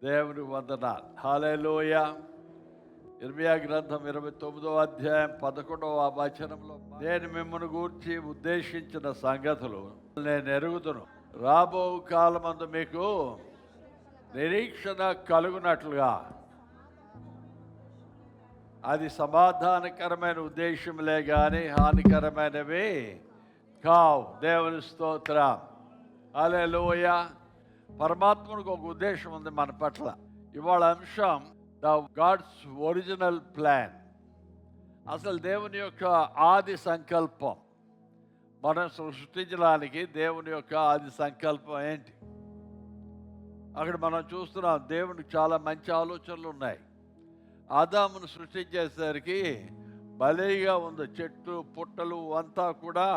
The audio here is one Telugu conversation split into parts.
దేవుని వందనాలు. హల్లెలూయా. ఇర్మియా గ్రంథం 29వ అధ్యాయం 11వ వచనంలో, నేను మిమ్మల్ని గూర్చి ఉద్దేశించిన సంగతులు నేను ఎరుగుదును, రాబో కాలమందు మీకు నిరీక్షణ కలుగునట్లుగా. అది సమాధానకరమైన ఉద్దేశంలే కానీ హానికరమైనవి కావు. దేవుని స్తోత్రం. హల్లెలూయా. పరమాత్మకు ఒక ఉద్దేశం ఉంది మన పట్ల. ఇవాళ అంశం ద గాడ్స్ ఒరిజినల్ ప్లాన్. అసలు దేవుని యొక్క ఆది సంకల్పం, మనం సృష్టించడానికి దేవుని యొక్క ఆది సంకల్పం ఏంటి? అక్కడ మనం చూస్తున్నాం, దేవునికి చాలా మంచి ఆలోచనలు ఉన్నాయి. ఆదామును సృష్టించేసరికి భలేగా ఉంది, చెట్లు పుట్టలు అంతా కూడా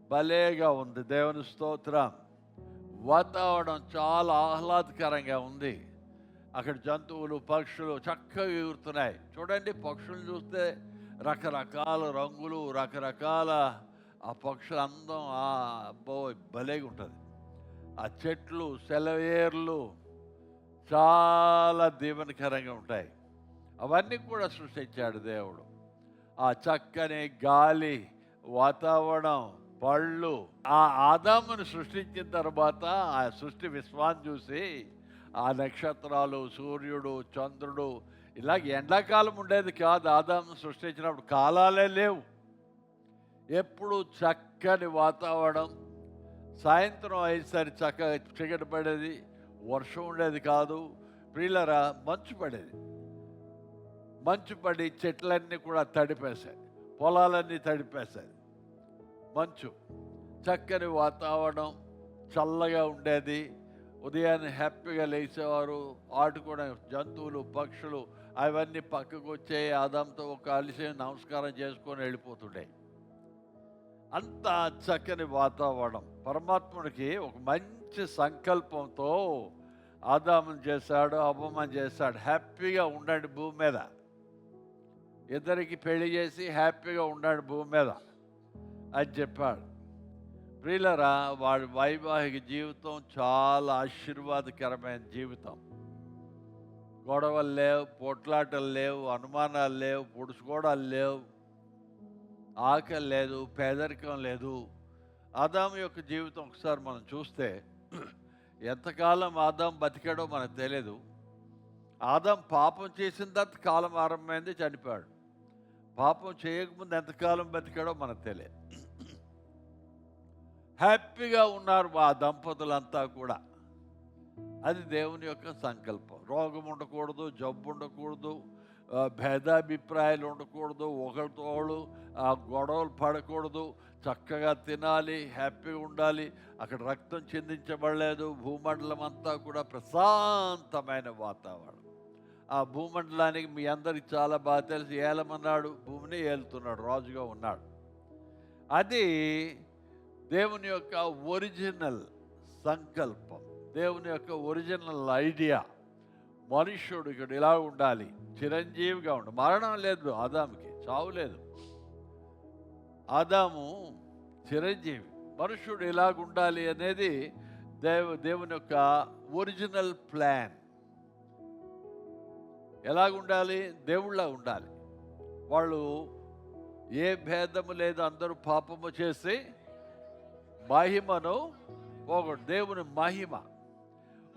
భలేగా ఉంది. దేవుని స్తోత్రం. వాతావరణం చాలా ఆహ్లాదకరంగా ఉంది. అక్కడ జంతువులు పక్షులు చక్కగా ఎగురుతున్నాయి. చూడండి, పక్షులు చూస్తే రకరకాల రంగులు, రకరకాల ఆ పక్షుల అందం భలేగా ఉంటుంది. ఆ చెట్లు సెలయేర్లు చాలా దీవెనకరంగా ఉంటాయి. అవన్నీ కూడా సృష్టించాడు దేవుడు. ఆ చక్కని గాలి, వాతావరణం, పళ్ళు. ఆ ఆదామును సృష్టించిన తర్వాత ఆ సృష్టి విశ్వాన్ని చూసి ఆ నక్షత్రాలు, సూర్యుడు, చంద్రుడు, ఇలాగ ఎండాకాలం ఉండేది కాదు. ఆదామును సృష్టించినప్పుడు కాలాలే లేవు. ఎప్పుడు చక్కని వాతావరణం. సాయంత్రం అయ్యేసరికి చక్కగా చీకటి పడేది, వర్షం ఉండేది కాదు. ప్రియులరా, మంచు పడేది. మంచు పడి చెట్లన్నీ కూడా తడిపేశాయి, పొలాలన్నీ తడిపేశాయి. మంచు, చక్కని వాతావరణం, చల్లగా ఉండేది. ఉదయాన్నే హ్యాపీగా లేచేవారు. ఆడుకునే జంతువులు, పక్షులు అవన్నీ పక్కకు వచ్చాయి. ఆదాంతో కలిసి నమస్కారం చేసుకొని వెళ్ళిపోతుండే. అంత చక్కని వాతావరణం. పరమాత్ముడికి ఒక మంచి సంకల్పంతో ఆదామును చేశాడు, అవ్వమని చేశాడు. హ్యాపీగా ఉండండి భూమి మీద, ఇద్దరికి పెళ్లి చేసి హ్యాపీగా ఉండండి భూమి మీద అని చెప్పాడు. ప్రియులరా, వాడి వైవాహిక జీవితం చాలా ఆశీర్వాదకరమైన జీవితం. గొడవలు లేవు, పోట్లాటలు లేవు, అనుమానాలు లేవు, పొడుచుకోవడాలు లేవు, ఆకలి లేదు, పేదరికం లేదు. ఆదాము యొక్క జీవితం ఒకసారి మనం చూస్తే ఎంతకాలం ఆదాం బతికాడో మనకు తెలియదు. ఆదాం పాపం చేసిన తర్వాత కాలం ఆరంభమైంది, చనిపోయాడు. పాపం చేయకముందు ఎంతకాలం బతికాడో మనకు తెలియదు. హ్యాపీగా ఉన్నారు ఆ దంపతులంతా కూడా. అది దేవుని యొక్క సంకల్పం. రోగం ఉండకూడదు, జబ్బు ఉండకూడదు, భేదాభిప్రాయాలు ఉండకూడదు, ఒకరితోడు గొడవలు పడకూడదు, చక్కగా తినాలి, హ్యాపీగా ఉండాలి. అక్కడ రక్తం చిందించబడలేదు. భూమండలం అంతా కూడా ప్రశాంతమైన వాతావరణం. ఆ భూమండలానికి మీ అందరికి చాలా బాగా తెలిసి ఏలమన్నాడు, భూమిని ఏలుతున్నాడు, రాజుగా ఉన్నాడు. అది దేవుని యొక్క ఒరిజినల్ సంకల్పం, దేవుని యొక్క ఒరిజినల్ ఐడియా. మనుష్యుడు ఇక్కడ ఇలా ఉండాలి, చిరంజీవిగా ఉండాలి. మరణం లేదు ఆదాముకి, చావు లేదు. ఆదాము చిరంజీవి. మనుష్యుడు ఇలాగుండాలి అనేది దేవుని యొక్క ఒరిజినల్ ప్లాన్. ఎలాగుండాలి? దేవుళ్ళ ఉండాలి. వాళ్ళు ఏ భేదము లేదు, అందరూ పాపము చేసి మహిమను పోగొట్టు. దేవుని మహిమ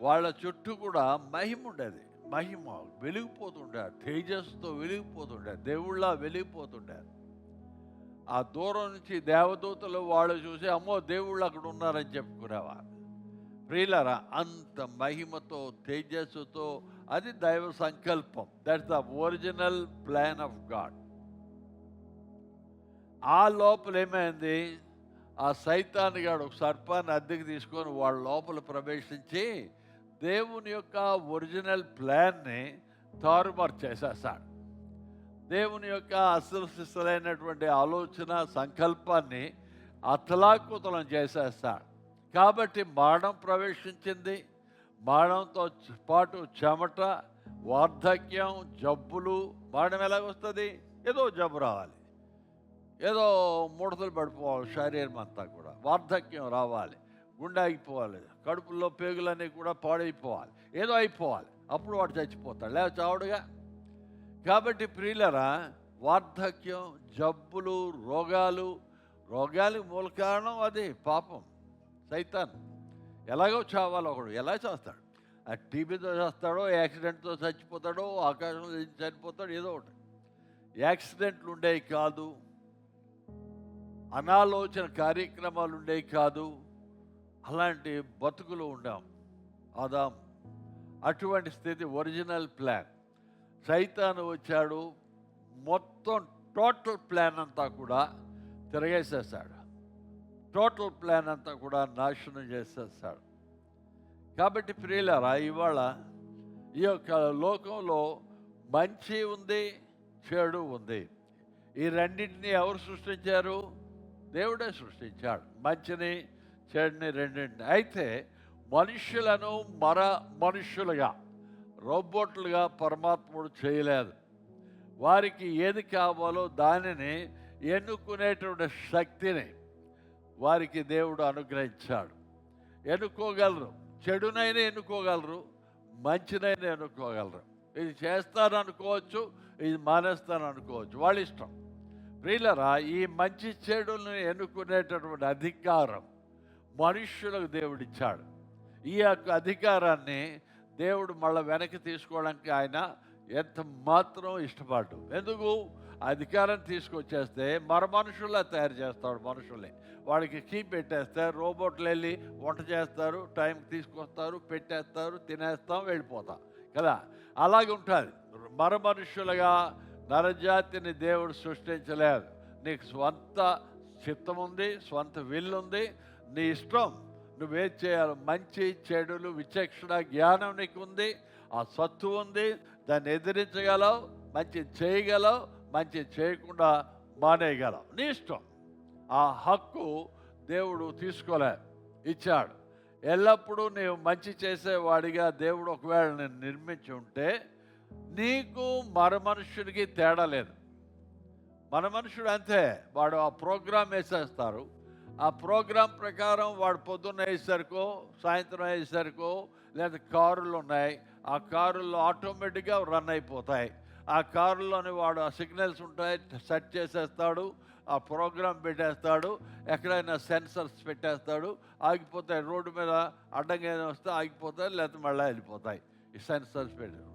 వాళ్ళ చుట్టూ కూడా మహిమ ఉండేది. మహిమ వెలిగిపోతుండారు, తేజస్సుతో వెలిగిపోతుండారు, దేవుళ్ళ వెలిగిపోతుండారు. ఆ దూరం నుంచి దేవదూతలు వాళ్ళు చూసి అమ్మో దేవుళ్ళు అక్కడ ఉన్నారని చెప్పుకునేవారు. ప్రియులరా, అంత మహిమతో, తేజస్సుతో, అది దైవ సంకల్పం. That's the original plan of God. ఆ లోపల ఏమైంది? ఆ సైతాను గాడు ఒక సర్పాన్ని అద్దెకి తీసుకొని వాళ్ళ లోపల ప్రవేశించి దేవుని యొక్క ఒరిజినల్ ప్లాన్ని తారుమారు చేసేస్తాడు. దేవుని యొక్క అసలు సిసలైనటువంటి ఆలోచన, సంకల్పాన్ని అతలాకుతలం చేసేస్తాడు. కాబట్టి మరణం ప్రవేశించింది. మరణంతో పాటు చెమట, వార్ధక్యం, జబ్బులు. మరణం ఎలాగొస్తుంది? ఏదో జబ్బు రావాలి, ఏదో ముడతలు పడిపోవాలి శరీరం అంతా కూడా, వార్ధక్యం రావాలి, గుండె ఆగిపోవాలి, కడుపులో పేగులన్నీ కూడా పాడైపోవాలి, ఏదో అయిపోవాలి, అప్పుడు వాడు చచ్చిపోతాడు, లేదా చావుడుగా. కాబట్టి ప్రియులరా, వార్ధక్యం, జబ్బులు, రోగాలకు మూల కారణం అది పాపం, సైతాన్. ఎలాగో చావాలి, ఒకడు ఎలా చేస్తాడు, ఆ టీబీతో చేస్తాడో, యాక్సిడెంట్తో చచ్చిపోతాడో, ఆకాశంలో చనిపోతాడు, ఏదో ఒకటి. యాక్సిడెంట్లు ఉండేవి కాదు, అనాలోచన కార్యక్రమాలు ఉండేవి కాదు, అలాంటి బతుకులు ఉండాం ఆదాం. అటువంటి స్థితి ఒరిజినల్ ప్లాన్. సైతాను వచ్చాడు, మొత్తం టోటల్ ప్లాన్ అంతా కూడా తిరగేసేసాడు, టోటల్ ప్లాన్ అంతా కూడా నాశనం చేసేసాడు. కాబట్టి ప్రియులారా, ఇవాళ ఈ యొక్క లోకంలో మంచి ఉంది, చెడు ఉంది. ఈ రెండింటిని ఎవరు సృష్టించారు? దేవుడే సృష్టించాడు, మంచిని చెడుని రెండింటిని. అయితే మనుష్యులను మనుష్యులుగా, రోబోట్లుగా పరమాత్ముడు చేయలేదు. వారికి ఏది కావాలో దానిని ఎన్నుకునేటువంటి శక్తిని వారికి దేవుడు అనుగ్రహించాడు. ఎన్నుకోగలరు, చెడునైనా ఎన్నుకోగలరు, మంచినైనా ఎన్నుకోగలరు. ఇది చేస్తాననుకోవచ్చు, ఇది మానేస్తాననుకోవచ్చు, వాళ్ళ ఇష్టం. ప్రియులరా, ఈ మంచి చెడులను ఎన్నుకునేటటువంటి అధికారం మనుష్యులకు దేవుడిచ్చాడు. ఈ యొక్క అధికారాన్ని దేవుడు మళ్ళీ వెనక్కి తీసుకోవడానికి ఆయన ఎంత మాత్రం ఇష్టపడ్డు. ఎందుకు? అధికారం తీసుకొచ్చేస్తే మనుషుల్లా తయారు చేస్తాడు మనుషుల్ని. వాడికి కీ పెట్టేస్తే రోబోట్లు వెళ్ళి వంట చేస్తారు, టైంకి తీసుకొస్తారు, పెట్టేస్తారు, తినేస్తాం, వెళ్ళిపోతాం కదా. అలాగే ఉంటుంది. మనుషులుగా నరజాతిని దేవుడు సృష్టించలేదు. నీకు స్వంత చిత్తం ఉంది, స్వంత విల్లు ఉంది, నీ ఇష్టం, నువ్వేం చేయాలి. మంచి చెడులు విచక్షణ జ్ఞానం నీకు ఉంది, ఆ సత్తు ఉంది, దాన్ని ఎదిరించగలవు, మంచి చేయగలవు, మంచి చేయకుండా మానేయగలవు, నీ ఇష్టం. ఆ హక్కు దేవుడు ఇచ్చాడు. ఎల్లప్పుడూ నీవు మంచి చేసేవాడిగా దేవుడు ఒకవేళ నేను నిర్మించి ఉంటే నీకు మనుషుడికి తేడా లేదు. మనుషుడు అంతే, వాడు ఆ ప్రోగ్రాం వేసేస్తారు. ఆ ప్రోగ్రాం ప్రకారం వాడు పొద్దున్న వేసేసరికో, సాయంత్రం వేసేసరికో, లేదా కారులు ఉన్నాయి, ఆ కారుల్లో ఆటోమేటిక్గా రన్ అయిపోతాయి. ఆ కారులోని వాడు ఆ సిగ్నల్స్ ఉంటాయి, సెట్ చేసేస్తాడు, ఆ ప్రోగ్రాం పెట్టేస్తాడు, ఎక్కడైనా సెన్సర్స్ పెట్టేస్తాడు, ఆగిపోతాయి. రోడ్డు మీద అడ్డంగా ఏదైనా వస్తే ఆగిపోతాయి, లేకపోతే మళ్ళీ వెళ్ళిపోతాయి ఈ సెన్సర్స్ పెట్టి.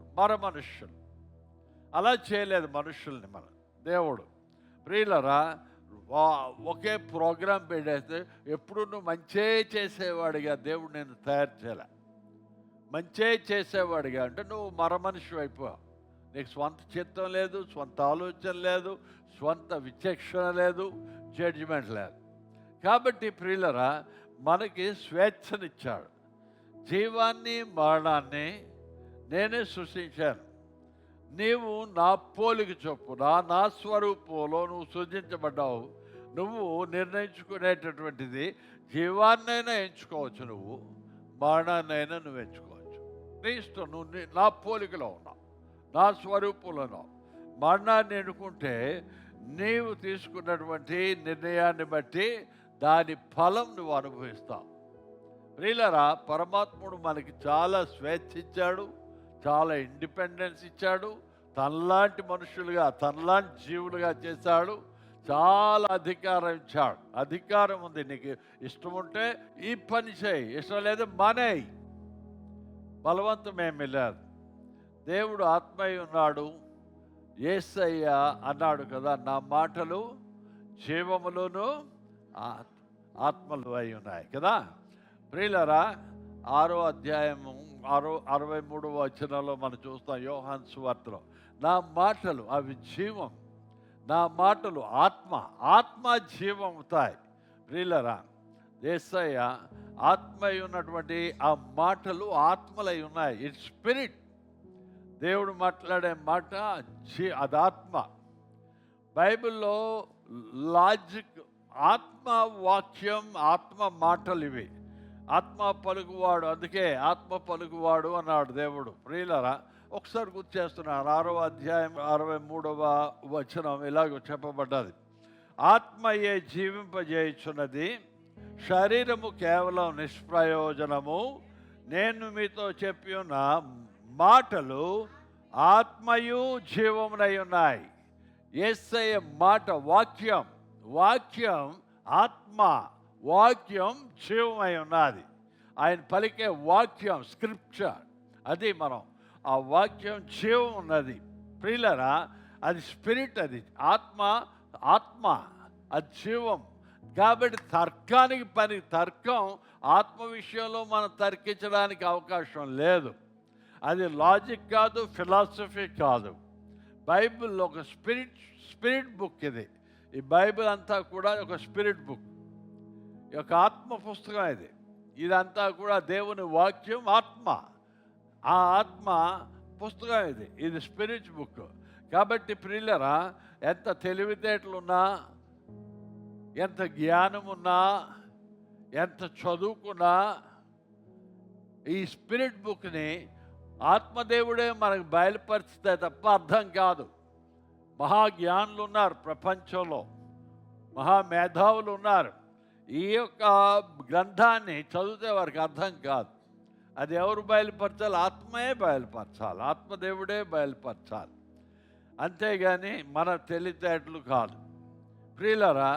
మనుష్యులు అలా చేయలేదు మనుషుల్ని మన దేవుడు. ప్రియులరా, ఒకే ప్రోగ్రాం పెట్టేస్తే ఎప్పుడు నువ్వు మంచే చేసేవాడిగా దేవుడు నేను తయారు చేయలే. మంచే చేసేవాడిగా అంటే నువ్వు మనిషి అయిపోయావు. నీకు స్వంత చిత్తం లేదు, స్వంత ఆలోచన లేదు, స్వంత విచక్షణ లేదు, జడ్జిమెంట్ లేదు. కాబట్టి ప్రియులరా, మనకి స్వేచ్ఛనిచ్చాడు. జీవాన్ని మరణాన్ని నేనే సృష్టించాను. నీవు నా పోలిక చొప్పున, నా స్వరూపంలో నువ్వు సృజించబడ్డావు. నువ్వు నిర్ణయించుకునేటటువంటిది జీవాన్నైనా ఎంచుకోవచ్చు, నువ్వు మరణాన్నైనా నువ్వు ఎంచుకోవచ్చు, నీ ఇష్టం. నువ్వు నా పోలికలో ఉన్నావు, నా స్వరూపంలో ఉన్నావు. మరణాన్ని ఎన్నుకుంటే నీవు తీసుకున్నటువంటి నిర్ణయాన్ని బట్టి దాని ఫలం నువ్వు అనుభవిస్తావు. ప్రియులరా, పరమాత్ముడు మనకి చాలా స్వేచ్ఛ ఇచ్చాడు, చాలా ఇండిపెండెన్స్ ఇచ్చాడు, తనలాంటి మనుషులుగా, తనలాంటి జీవులుగా చేశాడు, చాలా అధికారం ఇచ్చాడు. అధికారం ఉంది. నీకు ఇష్టం ఉంటే ఈ పని చేయి, ఇష్టం లేదు మానేయి. బలవంతమేమీ లేదు. దేవుడు ఆత్మయ్య ఉన్నాడు. యేసయ్య అన్నాడు కదా, నా మాటలు జీవములోను ఆత్మలు అయి ఉన్నాయి కదా. ప్రియులరా, 6వ అధ్యాయము 63వ వచనంలో మనం చూస్తాం యోహాను సువార్తలో, నా మాటలు అవి జీవం, నా మాటలు ఆత్మ జీవం అవుతాయి. ప్రియులరా, యేసయ్య ఆత్మయ్య ఉన్నటువంటి ఆ మాటలు ఆత్మలై ఉన్నాయి. It's spirit. దేవుడు మాట్లాడే మాట అది ఆత్మ. బైబిల్లో లాజిక్, ఆత్మ వాక్యం, ఆత్మ మాటలు ఇవి. ఆత్మ పలుకువాడు, అందుకే ఆత్మ పలుకువాడు అన్నాడు దేవుడు. ప్రియులరా, ఒకసారి గుర్తు చేస్తున్నాను. 6వ అధ్యాయం 63వ వచనం ఇలాగ చెప్పబడ్డది, ఆత్మయే జీవింపజేయుచున్నది, శరీరము కేవలం నిష్ప్రయోజనము, నేను మీతో చెప్పి ఉన్న మాటలు ఆత్మయు జీవమునై ఉన్నాయి. యేసయ్య మాట వాక్యం, వాక్యం ఆత్మ, వాక్యం జీవమై ఉన్నది. ఆయన పలికే వాక్యం స్క్రిప్చర్, అది మనం ఆ వాక్యం జీవం ఉన్నది. ప్రియులరా, అది స్పిరిట్, అది ఆత్మ, ఆత్మ అది జీవం. కాబట్టి తర్కానికి పని, తర్కం ఆత్మ విషయంలో మనం తర్కించడానికి అవకాశం లేదు. అది లాజిక్ కాదు, ఫిలాసఫీ కాదు. బైబిల్ ఒక స్పిరిట్ బుక్. ఇది ఈ బైబిల్ అంతా కూడా ఒక స్పిరిట్ బుక్, ఒక ఆత్మ పుస్తకం. ఇదంతా కూడా దేవుని వాక్యం, ఆత్మ. ఆ ఆత్మ పుస్తకం ఇది స్పిరిట్ బుక్. కాబట్టి ప్రియులరా, ఎంత తెలివితేటలున్నా, ఎంత జ్ఞానం ఉన్నా, ఎంత చదువుకున్నా, ఈ స్పిరిట్ బుక్ని ఆత్మదేవుడే మనకు బయలుపరిస్తే తప్ప అర్థం కాదు. మహాజ్ఞానులు ఉన్నారు ప్రపంచంలో, మహామేధావులు ఉన్నారు. ఈ యొక్క గ్రంథాన్ని చదివితే వారికి అర్థం కాదు. అది ఎవరు బయలుపరచాలి? ఆత్మయే బయలుపరచాలి, ఆత్మదేవుడే బయలుపరచాలి. అంతేగాని మన తెలివితేటలు కాదు. ప్రియులరా,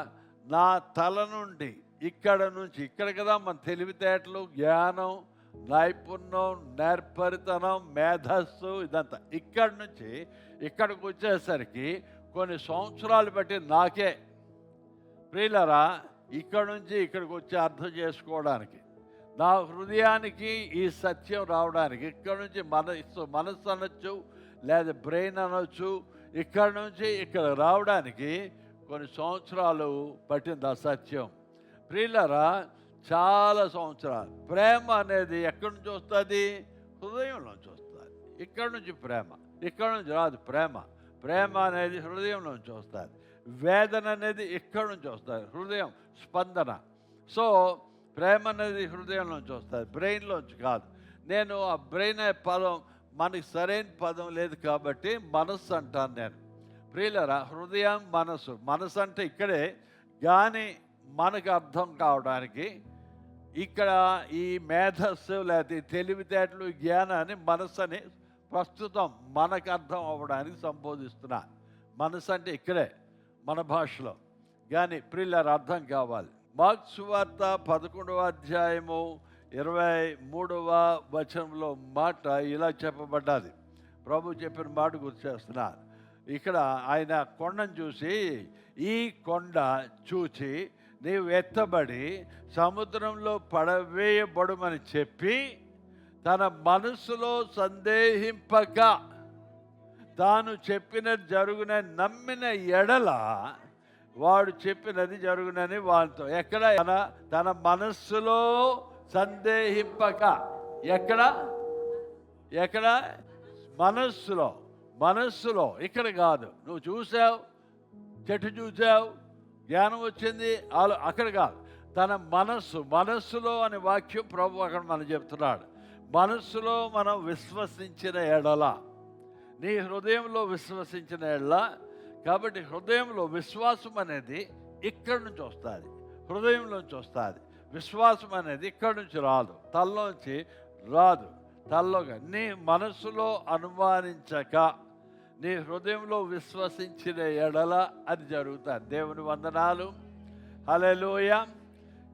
నా తల నుండి ఇక్కడ నుంచి ఇక్కడ కదా మన తెలివితేటలు, జ్ఞానం, నైపుణ్యం, నేర్పరితనం, మేధస్సు, ఇదంతా ఇక్కడి నుంచి ఇక్కడికి వచ్చేసరికి కొన్ని సంవత్సరాలు బట్టి నాకే. ప్రియులరా, ఇక్కడ నుంచి ఇక్కడికి వచ్చి అర్థం చేసుకోవడానికి, నా హృదయానికి ఈ సత్యం రావడానికి, ఇక్కడ నుంచి మనస్సు అనొచ్చు, లేదా బ్రెయిన్ అనొచ్చు, ఇక్కడ నుంచి ఇక్కడ రావడానికి కొన్ని సంవత్సరాలు పట్టింది ఆ సత్యం. ప్రియులరా, చాలా సంవత్సరాలు. ప్రేమ అనేది ఎక్కడి నుంచి వస్తుంది? హృదయంలోంచి వస్తుంది. ఇక్కడ నుంచి ప్రేమ, ఇక్కడ నుంచి రాదు ప్రేమ. ప్రేమ అనేది హృదయంలోంచి వస్తుంది. వేదన అనేది ఇక్కడ నుంచి వస్తుంది, హృదయం స్పందన. సో ప్రేమ అనేది హృదయంలోంచి వస్తుంది, బ్రెయిన్లోంచి కాదు. నేను ఆ బ్రెయిన్ అనే పదం మనకి సరైన పదం లేదు కాబట్టి మనస్సు అంటాను నేను. ప్రియులరా, హృదయం, మనసు. మనసు అంటే ఇక్కడే, కానీ మనకు అర్థం కావడానికి ఇక్కడ ఈ మేధస్సు లేదా తెలివితేటలు, జ్ఞానాన్ని మనస్సు అని ప్రస్తుతం మనకు అర్థం అవ్వడానికి సంబోధిస్తున్నా. మనసు అంటే ఇక్కడే మన భాషలో, కానీ ప్రియులారా అర్థం కావాలి. మార్కు సువార్త 11వ అధ్యాయము 23వ వచనంలో మాట ఇలా చెప్పబడ్డది. ప్రభు చెప్పిన మాట గుర్తు చేస్తున్నారు. ఇక్కడ ఆయన కొండను చూసి, ఈ కొండ చూచి నీవు ఎత్తబడి సముద్రంలో పడవేయబడుమని చెప్పి, తన మనస్సులో సందేహింపక తాను చెప్పినది జరుగునని నమ్మిన ఎడల వాడు చెప్పినది జరుగునని వానితో. ఎక్కడ? తన మనస్సులో సందేహింపక. ఎక్కడ? మనస్సులో. మనస్సులో, ఇక్కడ కాదు. నువ్వు చూసావు, చెట్టు చూసావు, జ్ఞానం వచ్చింది, అక్కడ కాదు. తన మనస్సులో అనే వాక్యం ప్రభు అక్కడ మనం చెప్తున్నాడు. మనస్సులో మనం విశ్వసించిన ఎడల, నీ హృదయంలో విశ్వసించిన ఎడల. కాబట్టి హృదయంలో విశ్వాసం అనేది ఇక్కడి నుంచి వస్తుంది, హృదయంలోంచి వస్తుంది. విశ్వాసం అనేది ఇక్కడి నుంచి రాదు, తల్లోంచి రాదు. తల్లోగా నీ మనస్సులో అనుమానించక నీ హృదయంలో విశ్వసించిన ఎడల అది జరుగుతుంది. దేవుని వందనాలు, హల్లెలూయా.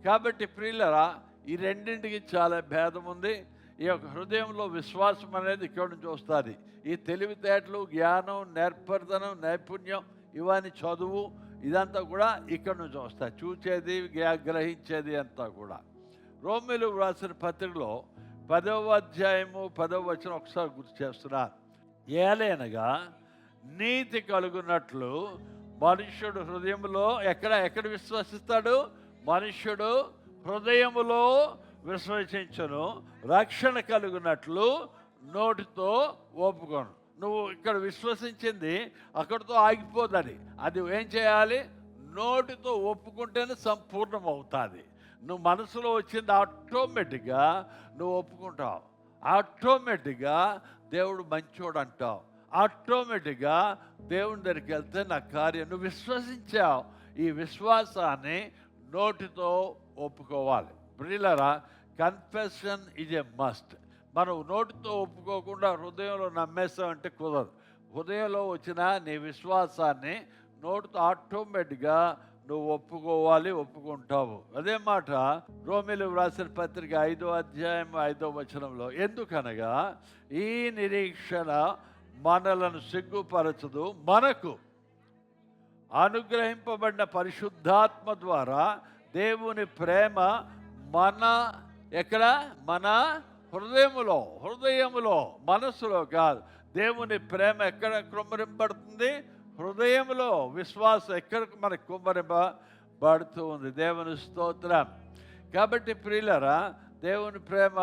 కాబట్టి ప్రియులరా, ఈ రెండింటికి చాలా భేదం ఉంది. ఈ యొక్క హృదయంలో విశ్వాసం అనేది ఇక్కడి నుంచి వస్తుంది. ఈ తెలివితేటలు, జ్ఞానం, నేర్పరితనం, నైపుణ్యం, ఇవన్నీ చదువు, ఇదంతా కూడా ఇక్కడి నుంచి వస్తాయి. చూచేది, గ్రహించేది అంతా కూడా. రోమీయులు వ్రాసిన పత్రికలో 10వ అధ్యాయము 10వ వచనం ఒకసారి గుర్తు చేస్తున్నారు. ఏలైనగా నీతి కలుగునట్లు మనుష్యుడు హృదయంలో ఎక్కడ విశ్వసిస్తాడు? మనుష్యుడు హృదయములో విశ్వసించును, రక్షణ కలుగునట్లు నోటితో ఒప్పుకోను. నువ్వు ఇక్కడ విశ్వసించింది అక్కడితో ఆగిపోదని. అది ఏం చేయాలి? నోటితో ఒప్పుకుంటేనే సంపూర్ణం అవుతుంది. నువ్వు మనసులో వచ్చింది ఆటోమేటిక్గా నువ్వు ఒప్పుకుంటావు. ఆటోమేటిక్గా దేవుడు మంచోడు అంటావు. ఆటోమేటిక్గా దేవుని దగ్గరికి వెళ్తే నా కార్యం. నువ్వు విశ్వసించావు. ఈ విశ్వాసాన్ని నోటితో ఒప్పుకోవాలి. ప్రియులారా, కన్ఫెషన్ ఈజ్ ఎ మస్ట్. మనం నోటితో ఒప్పుకోకుండా హృదయంలో నమ్మేస్తామంటే కుదరదు. హృదయంలో వచ్చిన నీ విశ్వాసాన్ని నోటితో ఆటోమేటిక్గా నువ్వు ఒప్పుకోవాలి, ఒప్పుకుంటావు. అదే మాట రోమీయులకు వ్రాసిన పత్రిక 5వ అధ్యాయం 5వ వచనంలో, ఎందుకనగా ఈ నిరీక్షణ మనలను సిగ్గుపరచదు, మనకు అనుగ్రహింపబడిన పరిశుద్ధాత్మ ద్వారా దేవుని ప్రేమ మన హృదయములో మనస్సులో కాదు. దేవుని ప్రేమ ఎక్కడ కుమ్మరింపబడుతుంది? హృదయంలో. విశ్వాసం ఎక్కడ మనకు కుమ్మరింపబడుతూ ఉంది. దేవుని స్తోత్రం. కాబట్టి ప్రియులారా, దేవుని ప్రేమ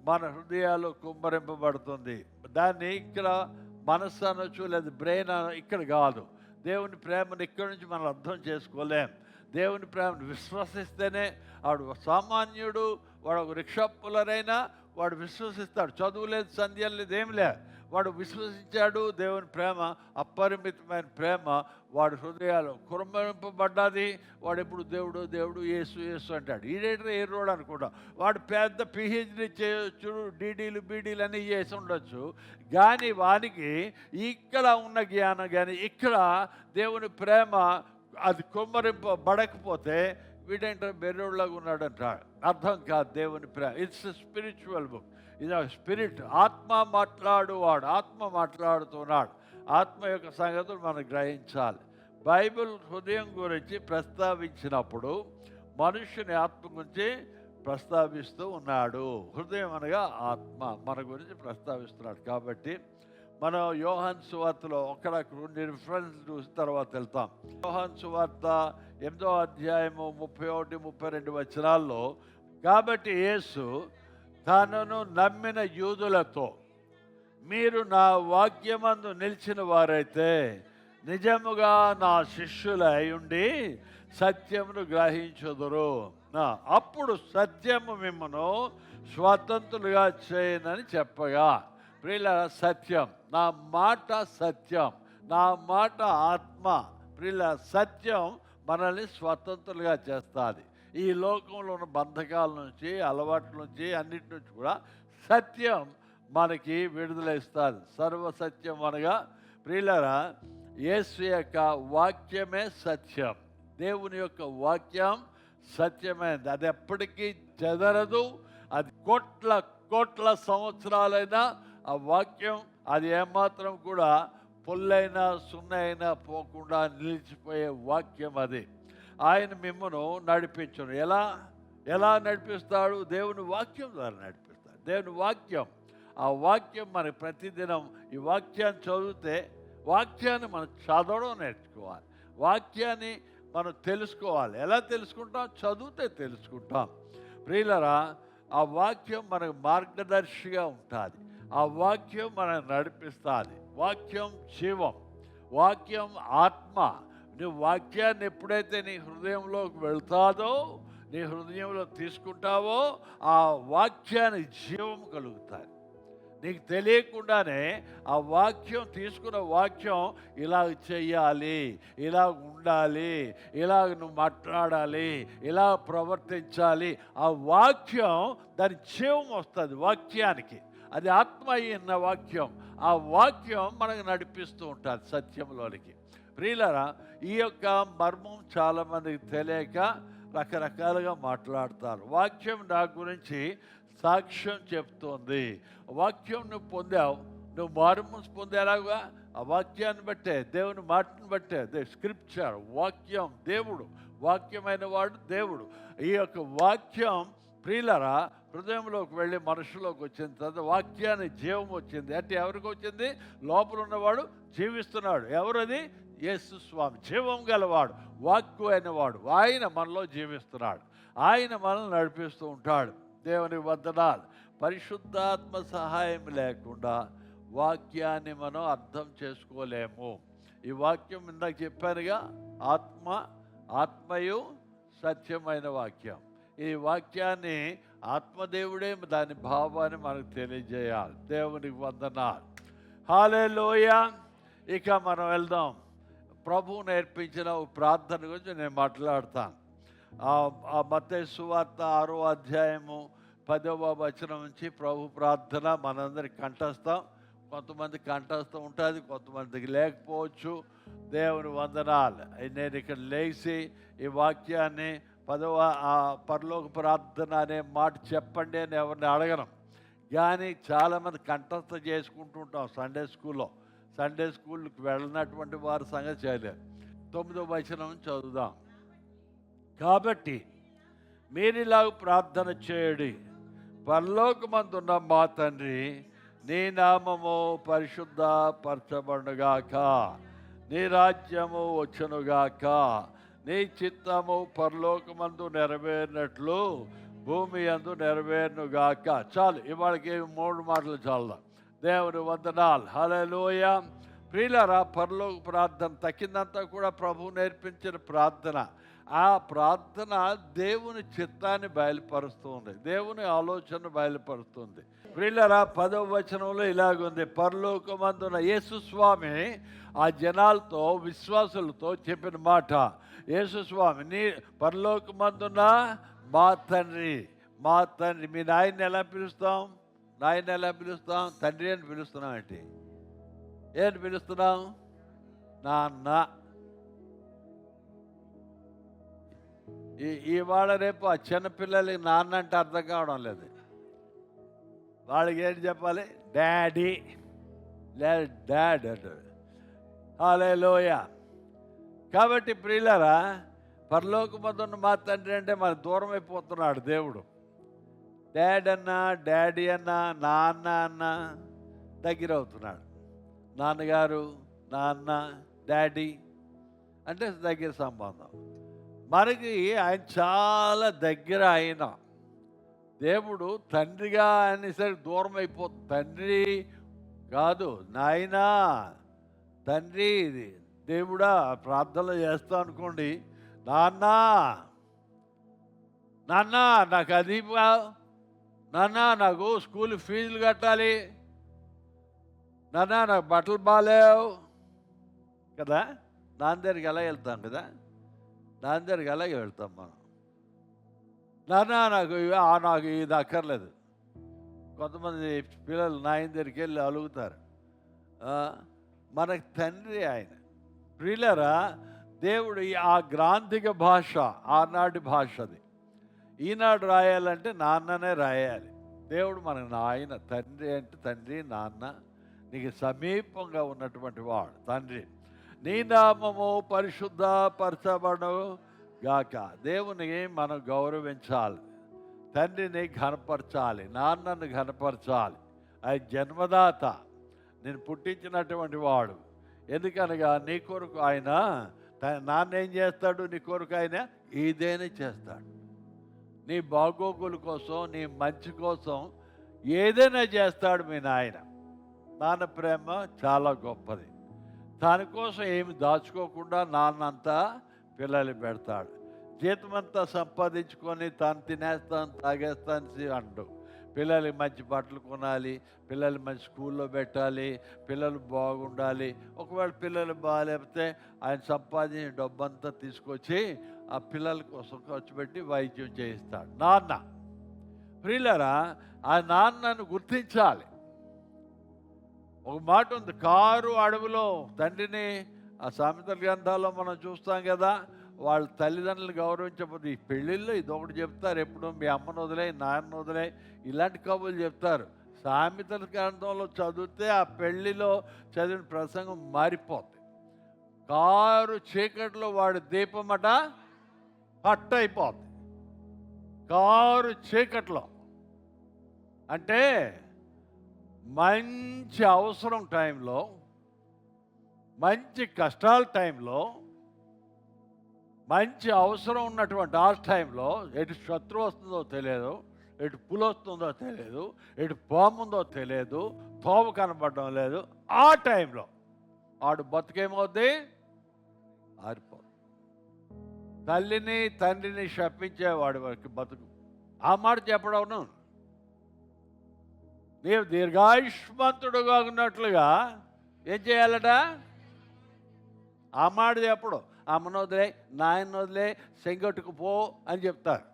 మన హృదయాల్లో కుమ్మరింపబడుతుంది. దాన్ని ఇక్కడ మనస్సు అనొచ్చు, లేదా బ్రెయిన్ ఇక్కడ కాదు. దేవుని ప్రేమను ఇక్కడి నుంచి మనం అర్థం చేసుకోలేం. దేవుని ప్రేమను విశ్వసిస్తేనే, వాడు సామాన్యుడు, వాడు ఒక రిక్షా పుల్లరైనా వాడు విశ్వసిస్తాడు. చదువు లేదు, సంధ్యం లేదు, ఏం లేదు, వాడు విశ్వసించాడు. దేవుని ప్రేమ, అపరిమితమైన ప్రేమ వాడి హృదయాలు కుమ్మరింపబడ్డది. వాడు ఎప్పుడు దేవుడు దేవుడు యేసు యేసు అంటాడు. ఈడేటర్ ఏ రోడ్ అనుకుంటా. వాడు పెద్ద పిహెచ్డి చేయొచ్చు, బీడీలు అన్నీ చేసి ఉండొచ్చు. కానీ వానికి ఇక్కడ ఉన్న జ్ఞానం కానీ ఇక్కడ దేవుని ప్రేమ అది కుమ్మరింపబడకపోతే వీడేంటారు బెర్రోడ్లాగా ఉన్నాడంట. అర్థం కాదు దేవుని ప్రేమ. It's spiritual book. ఇది స్పిరిట్, ఆత్మ మాట్లాడువాడు, ఆత్మ మాట్లాడుతున్నాడు. ఆత్మ యొక్క సంగతులు మనం గ్రహించాలి. బైబిల్ హృదయం గురించి ప్రస్తావించినప్పుడు మనుష్యుని ఆత్మ గురించి ప్రస్తావిస్తూ ఉన్నాడు. హృదయం అనగా ఆత్మ మన గురించి ప్రస్తావిస్తున్నాడు. కాబట్టి మనం యోహాను సువార్తలో అక్కడ కొన్ని రిఫరెన్స్ చూసిన తర్వాత వెళ్తాం. యోహాను సువార్త 8వ అధ్యాయము 31, 32 వచనాల్లో, కాబట్టి యేసు తనను నమ్మిన యూదులతో, మీరు నా వాక్యమందు నిలిచిన వారైతే నిజముగా నా శిష్యులై ఉండి సత్యమును గ్రహించుదురు, అప్పుడు సత్యము మిమ్మను స్వతంత్రులుగా చేయనని చెప్పగా. ప్రియుల, సత్యం, నా మాట సత్యం, నా మాట ఆత్మ. ప్రియుల, సత్యం మనల్ని స్వతంత్రులుగా చేస్తుంది. ఈ లోకంలో ఉన్న బంధకాల నుంచి, అలవాట్ల నుంచి, అన్నిటి నుంచి కూడా సత్యం మనకి విడుదల ఇస్తుంది. సర్వసత్యం అనగా ప్రియులారా, యేసు యొక్క వాక్యమే సత్యం. దేవుని యొక్క వాక్యం సత్యమైనది. అది ఎప్పటికీ చెదరదు. అది కోట్ల సంవత్సరాలైనా ఆ వాక్యం అది ఏమాత్రం కూడా పొల్లైనా సున్నైనా పోకుండా నిలిచిపోయే వాక్యం అది. ఆయన మిమ్మను నడిపించను. ఎలా నడిపిస్తాడు? దేవుని వాక్యం ద్వారా నడిపిస్తాడు. దేవుని వాక్యం, ఆ వాక్యం మనకి ప్రతిదినం ఈ వాక్యాన్ని చదివితే, వాక్యాన్ని మనం చదవడం నేర్చుకోవాలి. వాక్యాన్ని మనం తెలుసుకోవాలి. ఎలా తెలుసుకుంటాం? చదివితే తెలుసుకుంటాం. ప్రియులరా, ఆ వాక్యం మనకు మార్గదర్శిగా ఉంటుంది. ఆ వాక్యం మనకు నడిపిస్తుంది. వాక్యం జీవం, వాక్యం ఆత్మ. నువ్వు వాక్యాన్ని ఎప్పుడైతే నీ హృదయంలోకి వెళ్తాదో, నీ హృదయంలో తీసుకుంటావో, ఆ వాక్యానికి జీవం కలుగుతుంది. నీకు తెలియకుండానే ఆ వాక్యం, తీసుకున్న వాక్యం ఇలాగ చెయ్యాలి, ఇలాగ ఉండాలి, ఇలాగ నువ్వు మాట్లాడాలి, ఇలా ప్రవర్తించాలి. ఆ వాక్యం, దాని జీవం వస్తుంది వాక్యానికి. అది ఆత్మ అయిన వాక్యం. ఆ వాక్యం మనకు నడిపిస్తూ ఉంటుంది సత్యంలోనికి. ప్రియులారా, ఈ యొక్క మర్మం చాలామందికి తెలియక రకరకాలుగా మాట్లాడతారు. వాక్యం నా గురించి సాక్ష్యం చెప్తోంది. వాక్యం నువ్వు పొందావు, నువ్వు మారుమనసు పొందేలాగా ఆ వాక్యాన్ని బట్టే, దేవుని మాటను బట్టే. స్క్రిప్చర్, వాక్యం, దేవుడు, వాక్యమైన వాడు దేవుడు. ఈ యొక్క వాక్యం ప్రియులరా హృదయంలోకి వెళ్ళి మనుషులోకి వచ్చిన తర్వాత వాక్యానికి జీవం వచ్చింది. అంటే ఎవరికి వచ్చింది? లోపల ఉన్నవాడు జీవిస్తున్నాడు. ఎవరది? యేసు స్వామి, జీవం గలవాడు, వాక్కు అయిన వాడు. ఆయన మనలో జీవిస్తున్నాడు. ఆయన మనల్ని నడిపిస్తూ ఉంటాడు. దేవుని వందనాలు. పరిశుద్ధాత్మ సహాయం లేకుండా వాక్యాన్ని మనం అర్థం చేసుకోలేము. ఈ వాక్యం ఇందాక చెప్పానుగా, ఆత్మయు సత్యమైన వాక్యం. ఈ వాక్యాన్ని ఆత్మదేవుడే దాని భావాన్ని మనకు తెలియజేయాలి. దేవునికి వందనాలు. హల్లెలూయా. ఇక మనం వెళ్దాం. ప్రభువు నేర్పించిన ప్రార్థన గురించి నేను మాట్లాడతాను. మత్తయి సువార్త 6వ అధ్యాయము 10వ వచనం నుంచి ప్రభు ప్రార్థన మనందరికి కంఠస్థం. కొంతమంది కంఠస్థం ఉంటుంది, కొంతమందికి లేకపోవచ్చు. దేవుని వందనాలు. నేను ఇక్కడ లేచి ఈ వాక్యాన్ని 10వ పరలోక ప్రార్థన అనే మాట చెప్పండి అని ఎవరిని అడగను. కానీ చాలామంది కంఠస్థ చేసుకుంటుంటాం సండే స్కూల్కి వెళ్ళినటువంటి వారి సంగతి చేయలేరు. 9వ వచనం చదువుదాం. కాబట్టి మీరిలా ప్రార్థన చేయడి, పరలోకమందున్న మా తండ్రి, నీ నామము పరిశుద్ధ పరచబడుగాక, నీ రాజ్యము వచ్చునుగాక, నీ చిత్తము పరలోకమందు నెరవేరినట్లు భూమి యందు నెరవేరునుగాక. చాలు, ఇవాళకి 3 మాటలు చాలు. దేవుని వందనాలు. హల్లెలూయా. ప్రియులారా, పరలోక ప్రార్థన తక్కిందంతా కూడా ప్రభువు నేర్పించిన ప్రార్థన. ఆ ప్రార్థన దేవుని చిత్తాన్ని బయలుపరుస్తుంది, దేవుని ఆలోచన బయలుపరుస్తుంది. ప్రియులారా, 10వ వచనంలో ఇలాగుంది. పరలోకమందున యేసుస్వామి ఆ జనాలతో, విశ్వాసులతో చెప్పిన మాట. యేసుస్వామి, నీ పరలోకమందున మా తండ్రి, మా తండ్రి. మీ నాయన్ని ఎలా పిలుస్తాం? తండ్రి అని పిలుస్తున్నాం. ఏంటి పిలుస్తున్నాం? నాన్న. ఇవాళ రేపు ఆ చిన్నపిల్లలకి నాన్న అంటే అర్థం కావడం లేదు. వాళ్ళకి ఏంటి చెప్పాలి? డాడీ, లేదా డాడ్ అంటారు. హల్లెలూయా. కాబట్టి ప్రియులారా, పరలోకమందున్న మా తండ్రి అంటే మన దూరం అయిపోతున్నాడు దేవుడు. డాడ్ అన్నా, డాడీ అన్నా, నాన్న అన్నా దగ్గర అవుతున్నాడు. నాన్నగారు, నాన్న, డాడీ అంటే దగ్గర సంబంధం. మనకి ఆయన చాలా దగ్గర. ఆయన దేవుడు తండ్రిగా అనేసరికి దూరం అయిపోతుంది. తండ్రి కాదు, నాయనా, తండ్రి. దేవుడా ప్రార్థనలు చేస్తా అనుకోండి, నాన్న నాకు అది, నాన్న నాకు స్కూల్ ఫీజులు కట్టాలి, నాన్న నాకు బట్టలు బాగాలేవు కదా. నాన్న దగ్గరికి ఎలా వెళ్తాం కదా, నాన్న దగ్గరికి అలాగే వెళ్తాం మనం. నాన్న నాకు ఇది అక్కర్లేదు. కొంతమంది పిల్లలు నాయన దగ్గరికి వెళ్ళి అలుగుతారు. మనకు తండ్రి ఆయన. ప్రియులారా, దేవుడు ఆ గ్రాంధిక భాష ఆనాటి భాష అది. ఈనాడు రాయాలంటే నాన్ననే రాయాలి. దేవుడు మనకు నాయన. తండ్రి అంటే తండ్రి, నాన్న, నీకు సమీపంగా ఉన్నటువంటి వాడు తండ్రి. నీ నామము పరిశుద్ధ పరచబడు గాక. దేవుని మనం గౌరవించాలి, తండ్రిని ఘనపరచాలి, నాన్నను ఘనపరచాలి. ఆయన జన్మదాత, నేను పుట్టించినటువంటి వాడు. ఎందుకనగా నీ కొరకు ఆయన, నాన్న ఏం చేస్తాడు? నీ కొరకు ఆయన ఏదైనా చేస్తాడు. నీ బాగోగుల కోసం, నీ మంచి కోసం ఏదైనా చేస్తాడు మీ నాయన. నాన్న ప్రేమ చాలా గొప్పది. దానికోసం ఏమి దాచుకోకుండా నాన్నంతా పిల్లలు పెడతాడు. జీతమంతా సంపాదించుకొని తాను తినేస్తాను, తాగేస్తాను అండు. పిల్లలకి మంచి బట్టలు కొనాలి, పిల్లలు మంచి స్కూల్లో పెట్టాలి, పిల్లలు బాగుండాలి. ఒకవేళ పిల్లలు బాగాలేకపోతే ఆయన సంపాదించిన డబ్బంతా తీసుకొచ్చి ఆ పిల్లల కోసం ఖర్చు పెట్టి వైద్యం చేయిస్తాడు నాన్న. ప్రియులారా, ఆ నాన్నను గుర్తించాలి. ఒక మాట ఉంది, కారు అడవిలో తండ్రిని. ఆ సామెతల గ్రంథాల్లో మనం చూస్తాం కదా, వాళ్ళ తల్లిదండ్రులు గౌరవించకపోతే ఈ పెళ్ళిళ్ళు ఇదొకటి చెప్తారు. ఎప్పుడు మీ అమ్మను వదిలే, నాన్నను వదిలే, ఇలాంటి కబుర్లు చెప్తారు. సామెతల గ్రంథంలో చదివితే ఆ పెళ్లిలో చదివిన ప్రసంగం మారిపోతుంది. కారు చీకట్లో వాడి దీపమట పట్ట అయిపోతుంది. కారు చీకట్లో అంటే మంచి అవసరం టైంలో, మంచి కష్టాల టైంలో, మంచి అవసరం ఉన్నటువంటి ఆ టైంలో ఎటు శత్రువు వస్తుందో తెలియదు, ఎటు పులి వస్తుందో తెలియదు, ఎటు పాము ఉందో తెలియదు, తోవ కనబడడం లేదు. ఆ టైంలో ఆడు బతుకేమవుద్ది? ఆరిపోదు. తల్లిని తండ్రిని శపించేవాడి వరకు బతుకు. ఆ మాట చెప్పడం, నీవు దీర్ఘాయుష్మంతుడుగా ఉన్నట్లుగా ఏం చేయాలట? ఆ మాట చెప్పడం. అమ్మను వదిలే, నాయన వదిలే, సెంగట్టుకు పో అని చెప్తారు.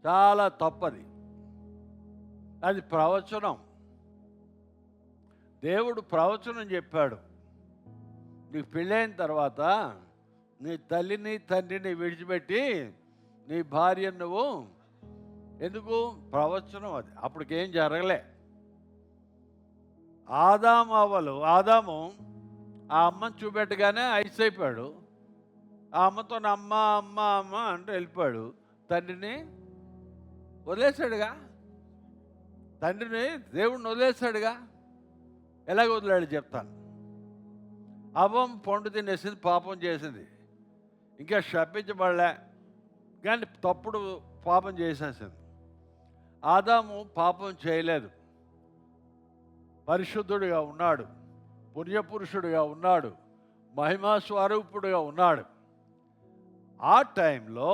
చాలా తప్పది. అది ప్రవచనం. దేవుడు ప్రవచనం చెప్పాడు. నీకు పెళ్ళైన తర్వాత నీ తల్లిని తండ్రిని విడిచిపెట్టి నీ భార్యను నువ్వు ఎందుకు? ప్రవచనం అది. అప్పటికేం జరగలే. ఆదాము ఆ అమ్మని చూపెట్టగానే ఐస్ అయిపోయాడు. ఆ అమ్మతో అమ్మ అమ్మ అమ్మ అంటూ వెళ్ళిపోయాడు. తండ్రిని వదిలేశాడుగా. తండ్రిని దేవుడిని వదిలేశాడుగా. ఎలాగ వదిలాడు చెప్తాను. అవ్వం పండు తినేసింది, పాపం చేసింది. ఇంకా శపించబడలే, కానీ తప్పుడు పాపం చేసేసింది. ఆదాము పాపం చేయలేదు, పరిశుద్ధుడిగా ఉన్నాడు, పుణ్యపురుషుడిగా ఉన్నాడు, మహిమా స్వరూపుడుగా ఉన్నాడు. ఆ టైంలో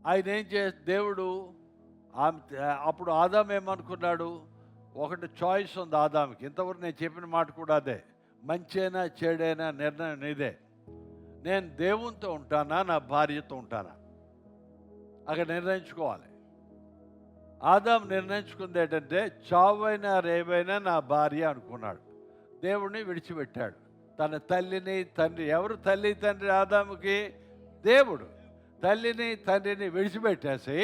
ఆయన ఏం దేవుడు అప్పుడు ఆదాము ఏమనుకున్నాడు? ఒకటి చాయిస్ ఉంది ఆదాముకి. ఇంతవరకు నేను చెప్పిన మాట కూడా అదే, మంచైనా చెడైనా నిర్ణయం నీదే. నేను దేవునితో ఉంటానా, నా భార్యతో ఉంటానా? అక్కడ నిర్ణయించుకోవాలి. ఆదాము నిర్ణయించుకుంది ఏంటంటే, చావైనా రేవైనా నా భార్య అనుకున్నాడు. దేవుడిని విడిచిపెట్టాడు. తన తల్లిని తండ్రి, ఎవరు తల్లి తండ్రి ఆదాముకి? దేవుడు. తల్లిని తండ్రిని విడిచిపెట్టేసి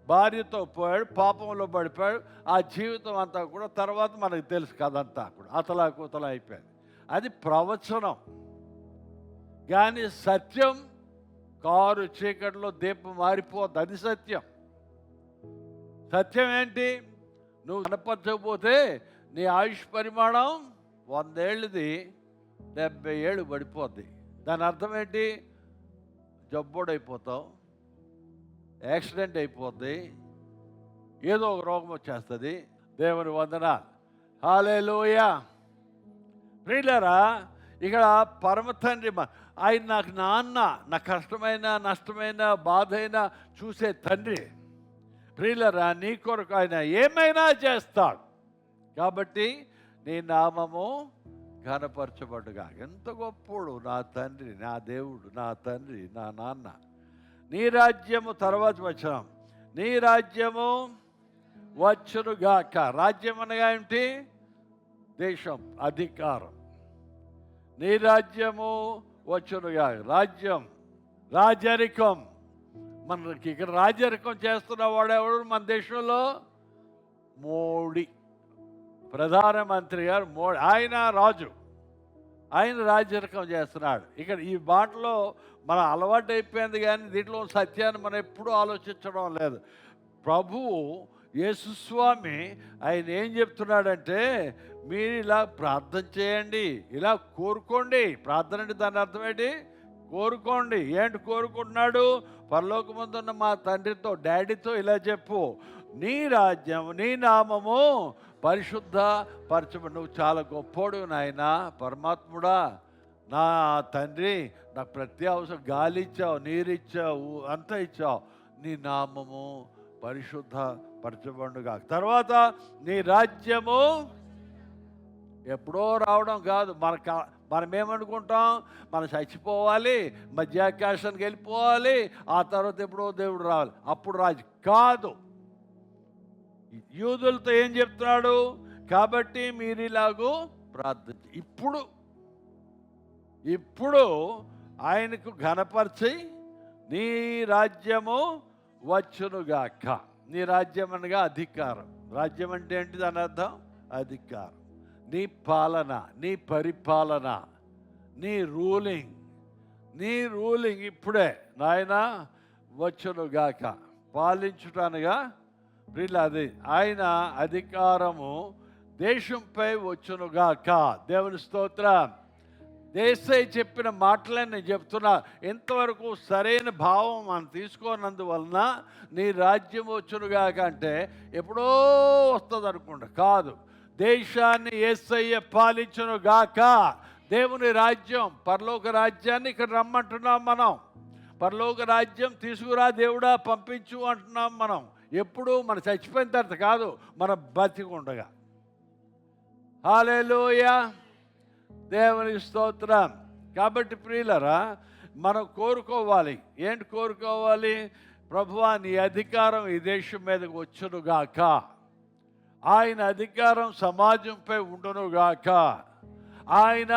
భార్యతో పోయాడు, పాపంలో పడిపోయాడు. ఆ జీవితం అంతా కూడా తర్వాత మనకు తెలుసు కదంతా కూడా అతలాకుతలా అయిపోయింది. అది ప్రవచనం. కానీ సత్యం కారు చీకటిలో దీపం మారిపోద్ది. అది సత్యం. సత్యం ఏంటి? నువ్వు కనపరచకపోతే నీ ఆయుష్ పరిమాణం 100 ఏళ్ళది 70 ఏళ్ళు పడిపోద్ది. దాని అర్థం ఏంటి? జబ్బుడైపోతావు, యాక్సిడెంట్ అయిపోద్ది, ఏదో ఒక రోగం వచ్చేస్తుంది. దేవుని వందనాలు. హల్లెలూయా. ప్రియులారా, ఇక్కడ పరమ తండ్రి ఆయన నాకు నాన్న, నా కష్టమైన నష్టమైన బాధైనా చూసే తండ్రి. ప్రియులారా, నీ కొరకు ఆయన ఏమైనా చేస్తాడు. కాబట్టి నీ నామము ఘనపరచబడుగా. ఎంత గొప్పోడు నా తండ్రి, నా దేవుడు, నా తండ్రి, నా నాన్న. నీ రాజ్యము, తర్వాత వచ్చినాం, నీ రాజ్యము వచ్చునుగాక. రాజ్యం అనగా ఏంటి? దేశం, అధికారం. నీ రాజ్యము వచ్చునుగాక. రాజ్యం, రాజరికం. మనకి ఇక్కడ రాజరికం చేస్తున్న వాడెవడు మన దేశంలో? మోడీ, ప్రధానమంత్రి గారు మోడీ. ఆయన రాజు, ఆయన రాజరికం చేస్తున్నాడు. ఇక్కడ ఈ మాటలో మన అలవాటు అయిపోయింది, కానీ దీంట్లో సత్యాన్ని మనం ఎప్పుడూ ఆలోచించడం లేదు. ప్రభువు యేసుస్వామి ఆయన ఏం చెప్తున్నాడంటే, మీరు ఇలా ప్రార్థన చేయండి, ఇలా కోరుకోండి. ప్రార్థన అంటే దాని అర్థం ఏంటి? కోరుకోండి. ఏంటి కోరుకుంటున్నాడు? పరలోకమందున్న మా తండ్రితో, డాడీతో ఇలా చెప్పు, నీ రాజ్యం, నీ నామము పరిశుద్ధ పరచబడి. నువ్వు చాలా గొప్పోడు నాయన, పరమాత్ముడా, నా తండ్రి, నాకు ప్రతి అవసరం గాలి ఇచ్చావు, నీరు ఇచ్చావు, అంతా ఇచ్చావు. నీ నామము పరిశుద్ధ పరచబడుగా. తర్వాత నీ రాజ్యము ఎప్పుడో రావడం కాదు. మనం ఏమనుకుంటాం? మనం చచ్చిపోవాలి, మధ్యాకాశానికి వెళ్ళిపోవాలి, ఆ తర్వాత ఎప్పుడో దేవుడు రావాలి, అప్పుడు రాజు కాదు. యూదులతో ఏం చెప్తున్నాడు? కాబట్టి మీరు ఇలాగూ ప్రార్థన. ఇప్పుడు ఆయనకు ఘనపరిచి నీ రాజ్యము వచ్చునుగాక. నీ రాజ్యం అనగా అధికారం. రాజ్యం అంటే ఏంటి? దాని అర్థం అధికారం. నీ పాలన, నీ పరిపాలన, నీ రూలింగ్ ఇప్పుడే నాయన వచ్చునుగాక. పాలించుటనగా అది ఆయన అధికారము దేశంపై వచ్చునుగాక. దేవుని స్తోత్రం. దేశై చెప్పిన మాటలే నేను చెప్తున్నా. ఇంతవరకు సరైన భావం మనం తీసుకోనందువలన నీ రాజ్యం వచ్చునుగాక అంటే ఎప్పుడో వస్తుంది అనుకుంటా, కాదు. దేశాన్ని యేసయ్య పాలించునుగాక. దేవుని రాజ్యం, పరలోక రాజ్యాన్ని ఇక్కడ రమ్మంటున్నాం మనం. పరలోక రాజ్యం తీసుకురా దేవుడా, పంపించు అంటున్నాం మనం. ఎప్పుడు? మనం చచ్చిపోయిన తర్వాత కాదు, మనం బతికుండగా. హల్లెలూయా, దేవునికి స్తోత్రం. కాబట్టి ప్రియులరా, మనం కోరుకోవాలి. ఏంటి కోరుకోవాలి? ప్రభువా, నీ అధికారం ఈ దేశం మీదకి వచ్చునుగాక, ఆయన అధికారం సమాజంపై ఉండునుగాక, ఆయన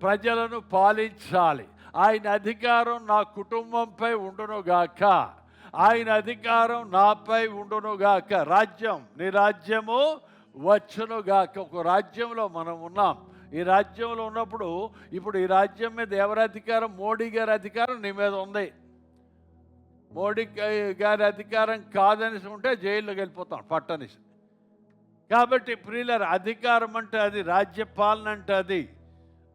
ప్రజలను పాలించాలి, ఆయన అధికారం నా కుటుంబంపై ఉండునుగాక, ఆయన అధికారం నాపై ఉండునుగాక, రాజ్యం, నీ రాజ్యము వచ్చునుగాక. ఒక రాజ్యంలో మనం ఉన్నాం. ఈ రాజ్యంలో ఉన్నప్పుడు ఇప్పుడు ఈ రాజ్యం మీద ఎవరి అధికారం? మోడీ గారి అధికారం నీ మీద ఉంది. మోడీ గారి అధికారం కాదని ఉంటే జైల్లోకి వెళ్ళిపోతాం పట్టనిసి. కాబట్టి ప్రియులర్, అధికారం అంటే అది, రాజ్యపాలన అంటే అది.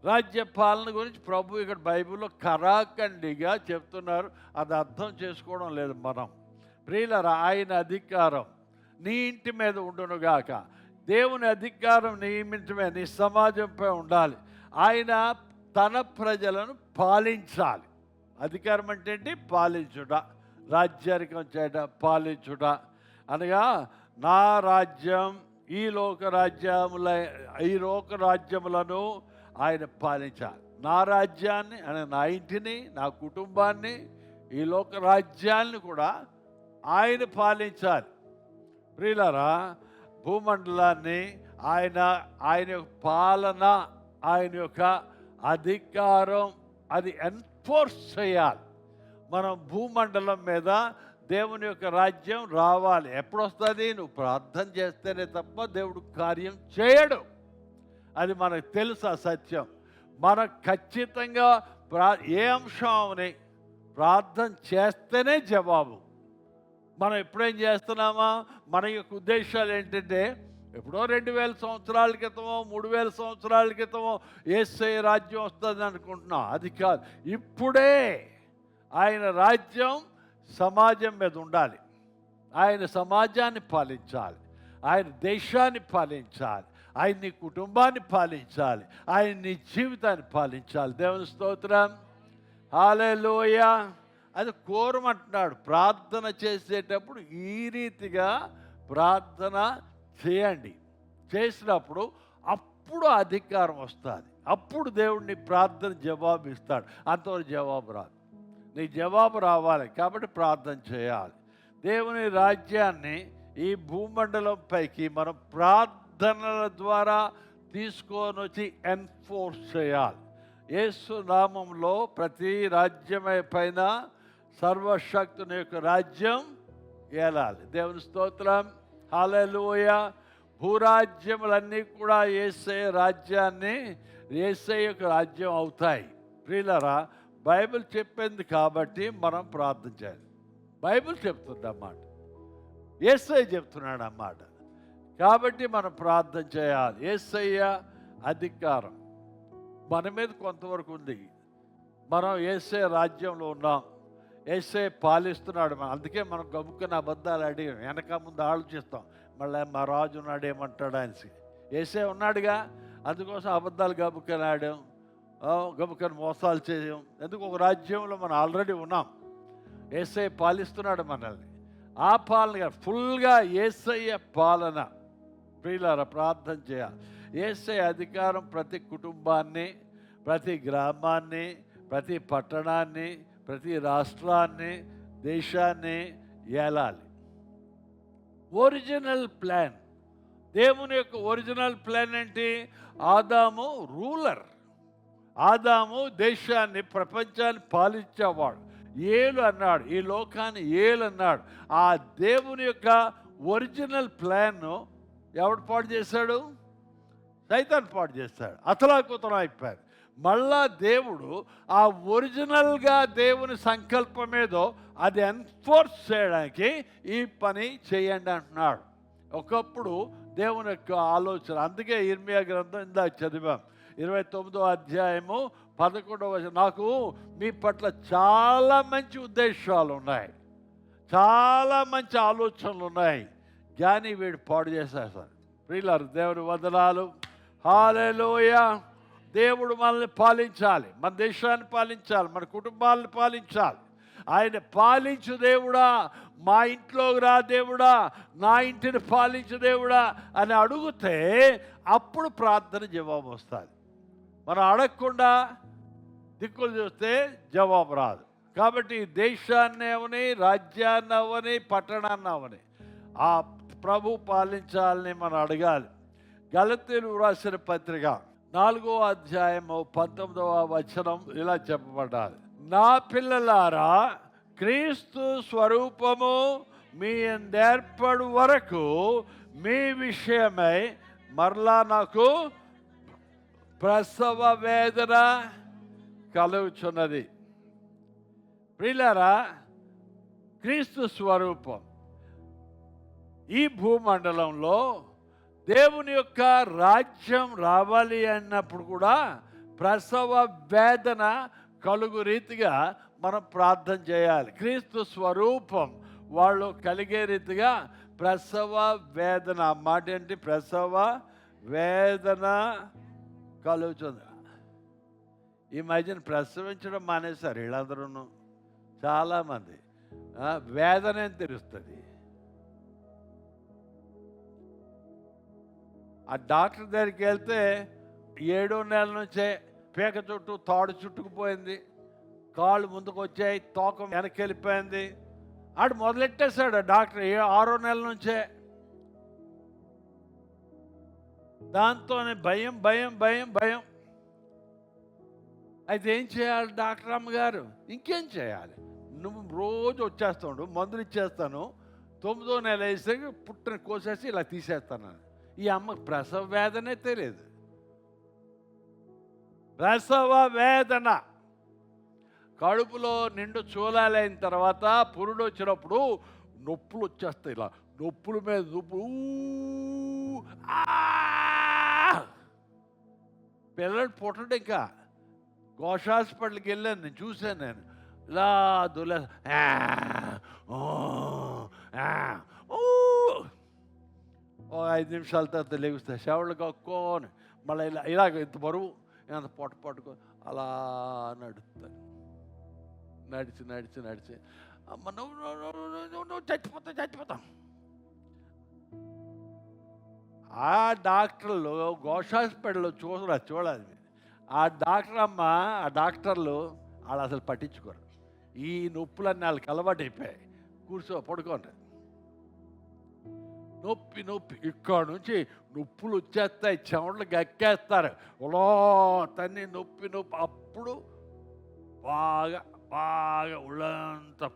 రాజ్యపాలన గురించి ప్రభు ఇక్కడ బైబిల్లో కరాఖండిగా చెప్తున్నారు. అది అర్థం చేసుకోవడం లేదు మనం. ప్రియులర్, ఆయన అధికారం నీ ఇంటి మీద ఉండునుగాక. దేవుని అధికారం నీ ఇంటి మీద, నీ సమాజంపై ఉండాలి. ఆయన తన ప్రజలను పాలించాలి. అధికారం అంటే ఏంటి? పాలించుట, రాజ్యాధికం చేయడం, పాలించుట అనగా నా రాజ్యం, ఈ లోక రాజ్యములను ఆయన పాలించాలి. నా రాజ్యాన్ని అంటే నా ఇంటిని, నా కుటుంబాన్ని, ఈ లోక రాజ్యాన్ని కూడా ఆయన పాలించాలి. ప్రియులారా, భూమండలాన్ని ఆయన యొక్క పాలన, ఆయన యొక్క అధికారం అది ఎన్ఫోర్స్ చేయాలి. మనం భూమండలం మీద దేవుని యొక్క రాజ్యం రావాలి. ఎప్పుడు వస్తుంది? నువ్వు ప్రార్థన చేస్తేనే తప్ప దేవుడు కార్యం చేయడు. అది మనకు తెలుసు ఆ సత్యం. మనకు ఖచ్చితంగా ఏ అంశాన్ని ప్రార్థన చేస్తేనే జవాబు. మనం ఎప్పుడేం చేస్తున్నామా? మన యొక్క ఉద్దేశాలు ఏంటంటే, ఎప్పుడో 2000 సంవత్సరాల క్రితమో 3000 సంవత్సరాల క్రితమో యేసయ్య రాజ్యం వస్తుంది అనుకుంటున్నాం. అది కాదు. ఇప్పుడే ఆయన రాజ్యం సమాజం మీద ఉండాలి. ఆయన సమాజాన్ని పాలించాలి, ఆయన దేశాన్ని పాలించాలి, ఆయన నీ కుటుంబాన్ని పాలించాలి, ఆయన నీ జీవితాన్ని పాలించాలి. దేవుని స్తోత్రం, హల్లెలూయా. అది కోరమంటున్నాడు. ప్రార్థన చేసేటప్పుడు ఈ రీతిగా ప్రార్థన చేయండి. చేసినప్పుడు అప్పుడు అధికారం వస్తుంది. అప్పుడు దేవుడిని ప్రార్థన జవాబు ఇస్తాడు. అంతవరకు జవాబు రాదు. నీ జవాబు రావాలి కాబట్టి ప్రార్థన చేయాలి. దేవుని రాజ్యాన్ని ఈ భూమండలం పైకి మనం ప్రార్థనల ద్వారా తీసుకొని వచ్చి ఎన్ఫోర్స్ చేయాలి. యేసు నామంలో ప్రతి రాజ్యమై పైన సర్వశక్తుని యొక్క రాజ్యం ఏలాలి. దేవుని స్తోత్రం, హల్లెలూయా. భూరాజ్యములన్నీ కూడా యేసయ్య రాజ్యాన్ని, యేసయ్య యొక్క రాజ్యం అవుతాయి. ప్రియులారా, బైబిల్ చెప్పింది కాబట్టి మనం ప్రార్థన చేయాలి. బైబిల్ చెప్తుంది అన్నమాట, యేసయ్య చెప్తున్నాడు అన్నమాట. కాబట్టి మనం ప్రార్థన చేయాలి. యేసయ్య అధికారం మన మీద కొంతవరకు ఉంది. మనం యేసయ్య రాజ్యంలో ఉన్నాం. యేసయ్య పాలిస్తున్నాడు. అందుకే మనం గబుక్కుని అబద్ధాలు అడిగాం, వెనక ముందు ఆలోచిస్తాం. మళ్ళీ మా రాజు ఉన్నాడు ఏమంటాడు అనేసి. యేసయ్య ఉన్నాడుగా, అందుకోసం అబద్ధాలు గబుక్కని ఆడాం, గబుక్కని మోసాలు చేసాం. ఎందుకు? ఒక రాజ్యంలో మనం ఆల్రెడీ ఉన్నాం. యేసయ్య పాలిస్తున్నాడు మనల్ని. ఆ పాలన ఫుల్గా యేసయ్య పాలన. ప్రియులారా, ప్రార్థన చేయాలి. యేసయ్య అధికారం ప్రతి కుటుంబాన్ని, ప్రతి గ్రామాన్ని, ప్రతి పట్టణాన్ని, ప్రతి రాష్ట్రాన్ని, దేశాన్ని ఏలాలి. ఒరిజినల్ ప్లాన్, దేవుని యొక్క ఒరిజినల్ ప్లాన్ ఏంటి? ఆదాము రూలర్. ఆదాము దేశాన్ని, ప్రపంచాన్ని పాలించేవాడు. ఏలు అన్నాడు, ఈ లోకాన్ని ఏలు అన్నాడు. ఆ దేవుని యొక్క ఒరిజినల్ ప్లాన్ను ఎవడు పాడు చేశాడు? సైతాన్ పాడు చేశాడు. అతలాకుతలం అయిపోయాడు. మళ్ళా దేవుడు ఆ ఒరిజినల్గా దేవుని సంకల్పం ఏదో అది ఎన్ఫోర్స్ చేయడానికి ఈ పని చేయండి అంటున్నాడు. ఒకప్పుడు దేవుని యొక్క ఆలోచన. అందుకే ఇర్మియా గ్రంథం ఇందాక చదివాం, 29వ అధ్యాయము 11వ వచనం. నాకు మీ పట్ల చాలా మంచి ఉద్దేశాలు ఉన్నాయి, చాలా మంచి ఆలోచనలు ఉన్నాయి, కానీ వీడు పాడు చేసేస్తాడు. ప్రియులారా, దేవుని వందనాలు, హల్లెలూయా. దేవుడు మనల్ని పాలించాలి, మన దేశాన్ని పాలించాలి, మన కుటుంబాలను పాలించాలి. ఆయన పాలించు దేవుడా, మా ఇంట్లోకి రా దేవుడా, నా ఇంటిని పాలించు దేవుడా అని అడిగితే అప్పుడు ప్రార్థన జవాబు వస్తుంది. మనం అడగకుండా దిక్కులు చూస్తే జవాబు రాదు. కాబట్టి దేశాన్ని అవని, రాజ్యాన్ని అవని, పట్టణాన్ని అవని ఆ ప్రభు పాలించాలని మనం అడగాలి. గలతీయులకు రాసిన పత్రిక 4వ అధ్యాయము 19వ వచనం ఇలా చెప్పబడ్డాలి. నా పిల్లలారా, క్రీస్తు స్వరూపము మీ ఏర్పడు వరకు మీ విషయమై మరలా నాకు ప్రసవ వేదన కలుగుచున్నది. ప్రియులారా, క్రీస్తు స్వరూపం ఈ భూమండలంలో దేవుని యొక్క రాజ్యం రావాలి అన్నప్పుడు కూడా ప్రసవ వేదన కలుగు రీతిగా మనం ప్రార్థన చేయాలి. క్రీస్తు స్వరూపం వాళ్ళు కలిగే రీతిగా ప్రసవ వేదన, మాట ఏంటి? ప్రసవ వేదన కలుగుతుంది. ఈ మధ్యన ప్రసవించడం మానేశారు వీళ్ళందరూ, చాలామంది. వేదన ఏం తెలుస్తుంది? ఆ డాక్టర్ దగ్గరికి వెళ్తే 7వ నెల నుంచే పీక చుట్టూ తాడు చుట్టుకుపోయింది, కాళ్ళు ముందుకు వచ్చాయి, తోక వెనక్కి వెళ్ళిపోయింది. ఆడు మొదలెట్టేశాడు డాక్టర్ 6వ నెల నుంచే. దాంతోనే భయం భయం భయం భయం. అయితే ఏం చేయాలి డాక్టర్ అమ్మగారు? ఇంకేం చేయాలి? నువ్వు రోజు వచ్చేస్తాడు, మందులు ఇచ్చేస్తాను, 9వ నెల వేస్తే పుట్టిన కోసేసి ఇలా తీసేస్తాను. ఈ అమ్మకు ప్రసవ వేదనే తెలియదు. ప్రసవ వేదన, కడుపులో నిండు చూలాలైన తర్వాత పురుడు వచ్చినప్పుడు నొప్పులు వచ్చేస్తాయి. ఇలా నొప్పుల మీద నొప్పులు. పిల్లలు పుట్టడు. ఇంకా ఘోష హాస్పిటల్కి వెళ్ళాను, నేను చూశాను. నేను ఇలా దులే 5 నిమిషాల తర్వాత లేగుస్తాయి, షవళ్ళు కక్కుని మళ్ళీ ఇలాగ ఇంత బరువు ఎంత పొట్ట పట్టుకొని అలా నడుస్తాను. నడిచి నడిచి నడిచి అమ్మ నువ్వు చచ్చిపోతాం. ఆ డాక్టర్లు ఘోష హాస్పిటల్లో చూడాలి. ఆ డాక్టర్ అమ్మ, ఆ డాక్టర్లు వాళ్ళు అసలు పట్టించుకోరు. ఈ నొప్పులన్నీ వాళ్ళకి అలవాటు అయిపోయాయి. పడుకోండి, నొప్పి నొప్పి, ఇక్కడ నుంచి నొప్పులు వచ్చేస్తాయి, చెమటలు గక్కేస్తారు, ఉలో తన్ని నొప్పి నొప్పి. అప్పుడు బాగా బాగా ఉళ్ళంతా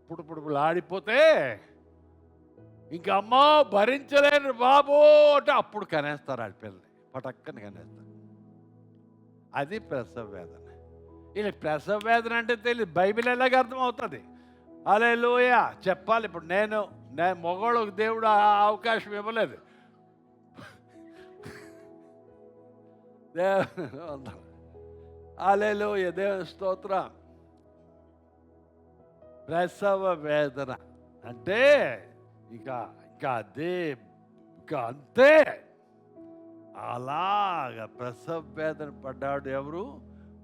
పుడుపుడుపులాడిపోతే ఇంకా అమ్మ భరించలేను బాబు అంటే అప్పుడు కనేస్తారు వాళ్ళ పిల్లల్ని, పటక్కని కనేస్తారు. అది ప్రసవ వేదన. ఇలా ప్రసవ వేదన అంటే తెలియదు, బైబిల్ ఎలాగ అర్థమవుతుంది? హల్లెలూయా చెప్పాలి. ఇప్పుడు నేను మగవాళ్ళకు దేవుడు ఆ అవకాశం ఇవ్వలేదు. హల్లెలూయా, దేవుని స్తోత్రం. ప్రసవ వేదన అంటే ఇంకా అదే, ఇంకా అంతే. అలాగా ప్రసవ వేదన పడ్డాడు ఎవరు?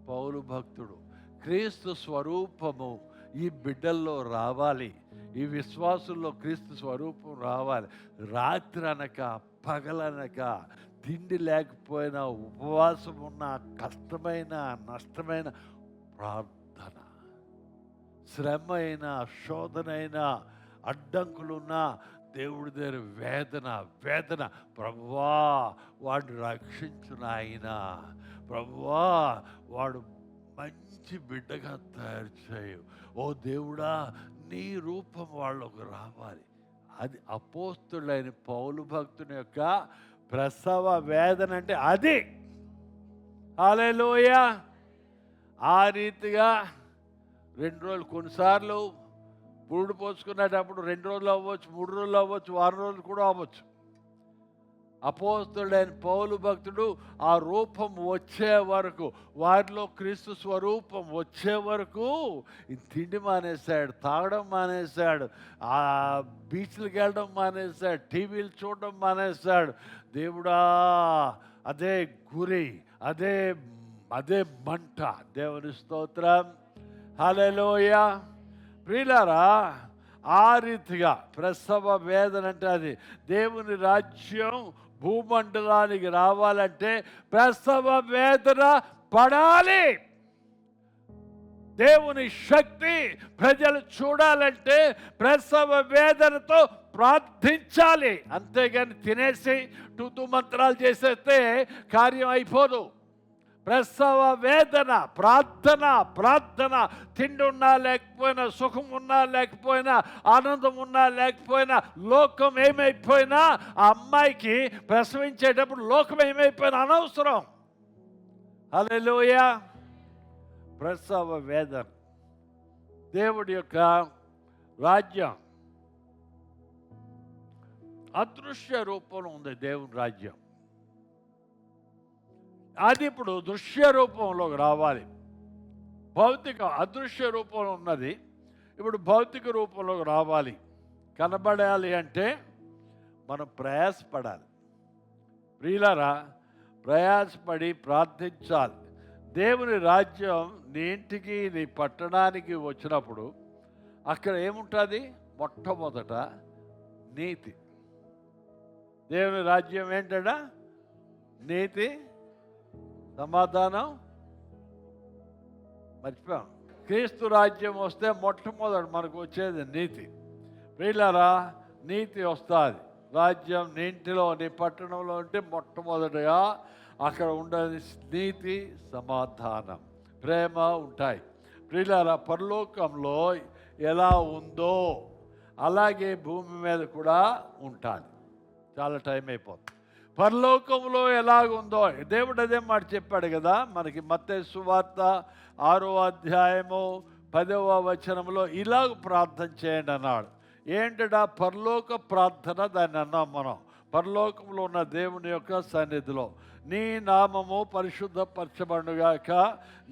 పౌలు భక్తుడు. క్రీస్తు స్వరూపము ఈ బిడ్డల్లో రావాలి, ఈ విశ్వాసుల్లో క్రీస్తు స్వరూపం రావాలి. రాత్రి అనక పగలనక, తిండి లేకపోయినా, ఉపవాసం ఉన్న, కష్టమైన నష్టమైన ప్రార్థన, శ్రమ అయినా, శోధనైనా, అడ్డంకులున్నా దేవుడి దగ్గర వేదన. ప్రభువా వాడు రక్షించు నాయన, ప్రభువా వాడు మంచి బిడ్డగా తయారు చేయు, ఓ దేవుడా నీ రూపం వాళ్ళకు రావాలి. అది అపోస్తులైన పౌలు భక్తుని యొక్క ప్రసవ వేదన అంటే అది. హల్లెలూయా. ఆ రీతిగా 2 రోజులు, కొన్నిసార్లు పురుడు పోసుకునేటప్పుడు 2 రోజులు అవ్వచ్చు, 3 రోజులు అవ్వచ్చు, 6 రోజులు కూడా అవ్వచ్చు. అపోస్తుడైన పౌలు భక్తుడు ఆ రూపం వచ్చే వరకు, వారిలో క్రీస్తు స్వరూపం వచ్చే వరకు తిండి మానేశాడు, తాగడం మానేశాడు, ఆ బీచ్లకు వెళ్ళడం మానేశాడు, టీవీలు చూడడం మానేశాడు. దేవుడా అదే గురి, అదే మంట. దేవుని స్తోత్రం. హల్లెలూయా. ప్రియులారా, ఆ రీతిగా ప్రసవ వేదన అంటే అది దేవుని రాజ్యం భూమండలానికి రావాలంటే ప్రసవ వేదన పడాలి. దేవుని శక్తి ప్రజలు చూడాలంటే ప్రసవ వేదనతో ప్రార్థించాలి. అంతేగాని తినేసి తుతు మంత్రాలు చేసేస్తే కార్యం అయిపోదు. ప్రసవ వేదన, ప్రార్థన, ప్రార్థన. తిండి ఉన్నా లేకపోయినా, సుఖం ఉన్నా లేకపోయినా, ఆనందం ఉన్నా లేకపోయినా, లోకం ఏమైపోయినా, ఆ అమ్మాయికి ప్రసవించేటప్పుడు లోకం ఏమైపోయినా అనవసరం. హల్లెలూయా. ప్రసవ వేదన. దేవుడి యొక్క రాజ్యం అదృశ్య రూపంలో ఉంది. దేవుని రాజ్యం అది ఇప్పుడు దృశ్య రూపంలోకి రావాలి. భౌతిక అదృశ్య రూపంలో ఉన్నది ఇప్పుడు భౌతిక రూపంలోకి రావాలి. కనబడాలి అంటే మనం ప్రయాసపడాలి. ప్రియులారా, ప్రయాసపడి ప్రార్థించాలి. దేవుని రాజ్యం నీ ఇంటికి, నీ పట్టణానికి వచ్చినప్పుడు అక్కడ ఏముంటుంది? మొట్టమొదట నీతి. దేవుని రాజ్యం ఏంటంట? నీతి, సమాధానం. మర్చిపోయాం. క్రీస్తు రాజ్యం వస్తే మొట్టమొదటి మనకు వచ్చేది నీతి. ప్రియులారా, నీతి వస్తుంది. రాజ్యం నీ ఇంటిలో, నీ పట్టణంలో ఉంటే మొట్టమొదటిగా అక్కడ ఉండేది నీతి, సమాధానం, ప్రేమ ఉంటాయి. ప్రియులారా, పరలోకంలో ఎలా ఉందో అలాగే భూమి మీద కూడా ఉంటాలి. చాలా టైం అయిపోతుంది. పరలోకంలో ఎలాగుందో దేవుడు అదే మాట చెప్పాడు కదా మనకి. మత్తయి సువార్త 6వ అధ్యాయము 10వ వచనంలో ఇలాగ ప్రార్థన చేయండి అన్నాడు. ఏంటడా? పరలోక ప్రార్థన. దాన్ని అన్నాం మనం. పరలోకంలో ఉన్న దేవుని యొక్క సన్నిధిలో నీ నామము పరిశుద్ధపరచబడుగాక,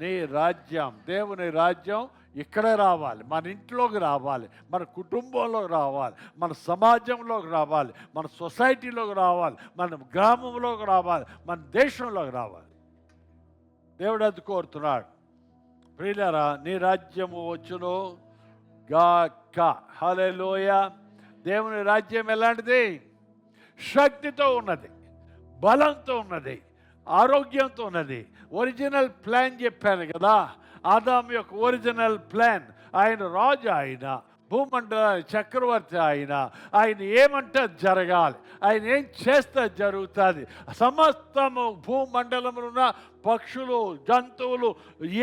నీ రాజ్యం, దేవుని రాజ్యం ఇక్కడే రావాలి. మన ఇంట్లోకి రావాలి, మన కుటుంబంలోకి రావాలి, మన సమాజంలోకి రావాలి, మన సొసైటీలోకి రావాలి, మన గ్రామంలోకి రావాలి, మన దేశంలోకి రావాలి. దేవుడు అది కోరుతున్నాడు. ప్రియులారా, నీ రాజ్యము వచ్చును గాక. హల్లెలూయా. దేవుని రాజ్యం ఎలాంటిది? శక్తితో ఉన్నది, బలంతో ఉన్నది, ఆరోగ్యంతో ఉన్నది. ఒరిజినల్ ప్లాన్ చెప్పాను కదా, ఆదాము యొక్క ఒరిజినల్ ప్లాన్. ఆయన రాజు, ఆయన భూమండల చక్రవర్తి, ఆయన ఏమంటే జరగాలి, ఆయన ఏం చేస్తే జరుగుతుంది. సమస్తము భూమండలంలో ఉన్న పక్షులు, జంతువులు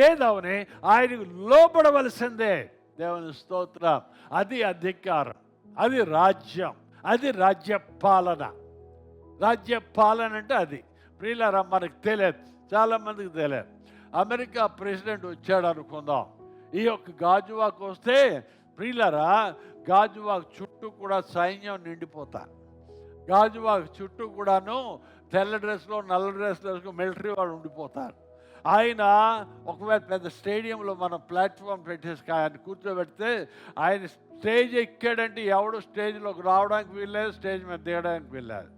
ఏదవని ఆయనకు లోబడవలసిందే. దేవుని స్తోత్రం. అది అధికారం, అది రాజ్యం, అది రాజ్య పాలన. రాజ్య పాలన అంటే అది. ప్రియులారా, మనకు తెలియదు, చాలామందికి తెలియదు. అమెరికా ప్రెసిడెంట్ వచ్చాడు అనుకుందాం. ఈ యొక్క గాజువాకు వస్తే ప్రియులారా, గాజువాకు చుట్టూ కూడా సైన్యం నిండిపోతారు. గాజువాకు చుట్టూ కూడాను తెల్ల డ్రెస్లో, నల్ల డ్రెస్లో మిలిటరీ వాళ్ళు ఉండిపోతారు. ఆయన ఒకవేళ పెద్ద స్టేడియంలో మనం ప్లాట్ఫామ్ పెట్టేసి ఆయన కూర్చోబెడితే, ఆయన స్టేజ్ ఎక్కాడంటే ఎవడు స్టేజ్లోకి రావడానికి వీల్లేదు, స్టేజ్ మీద దిగడానికి వీల్లేదు.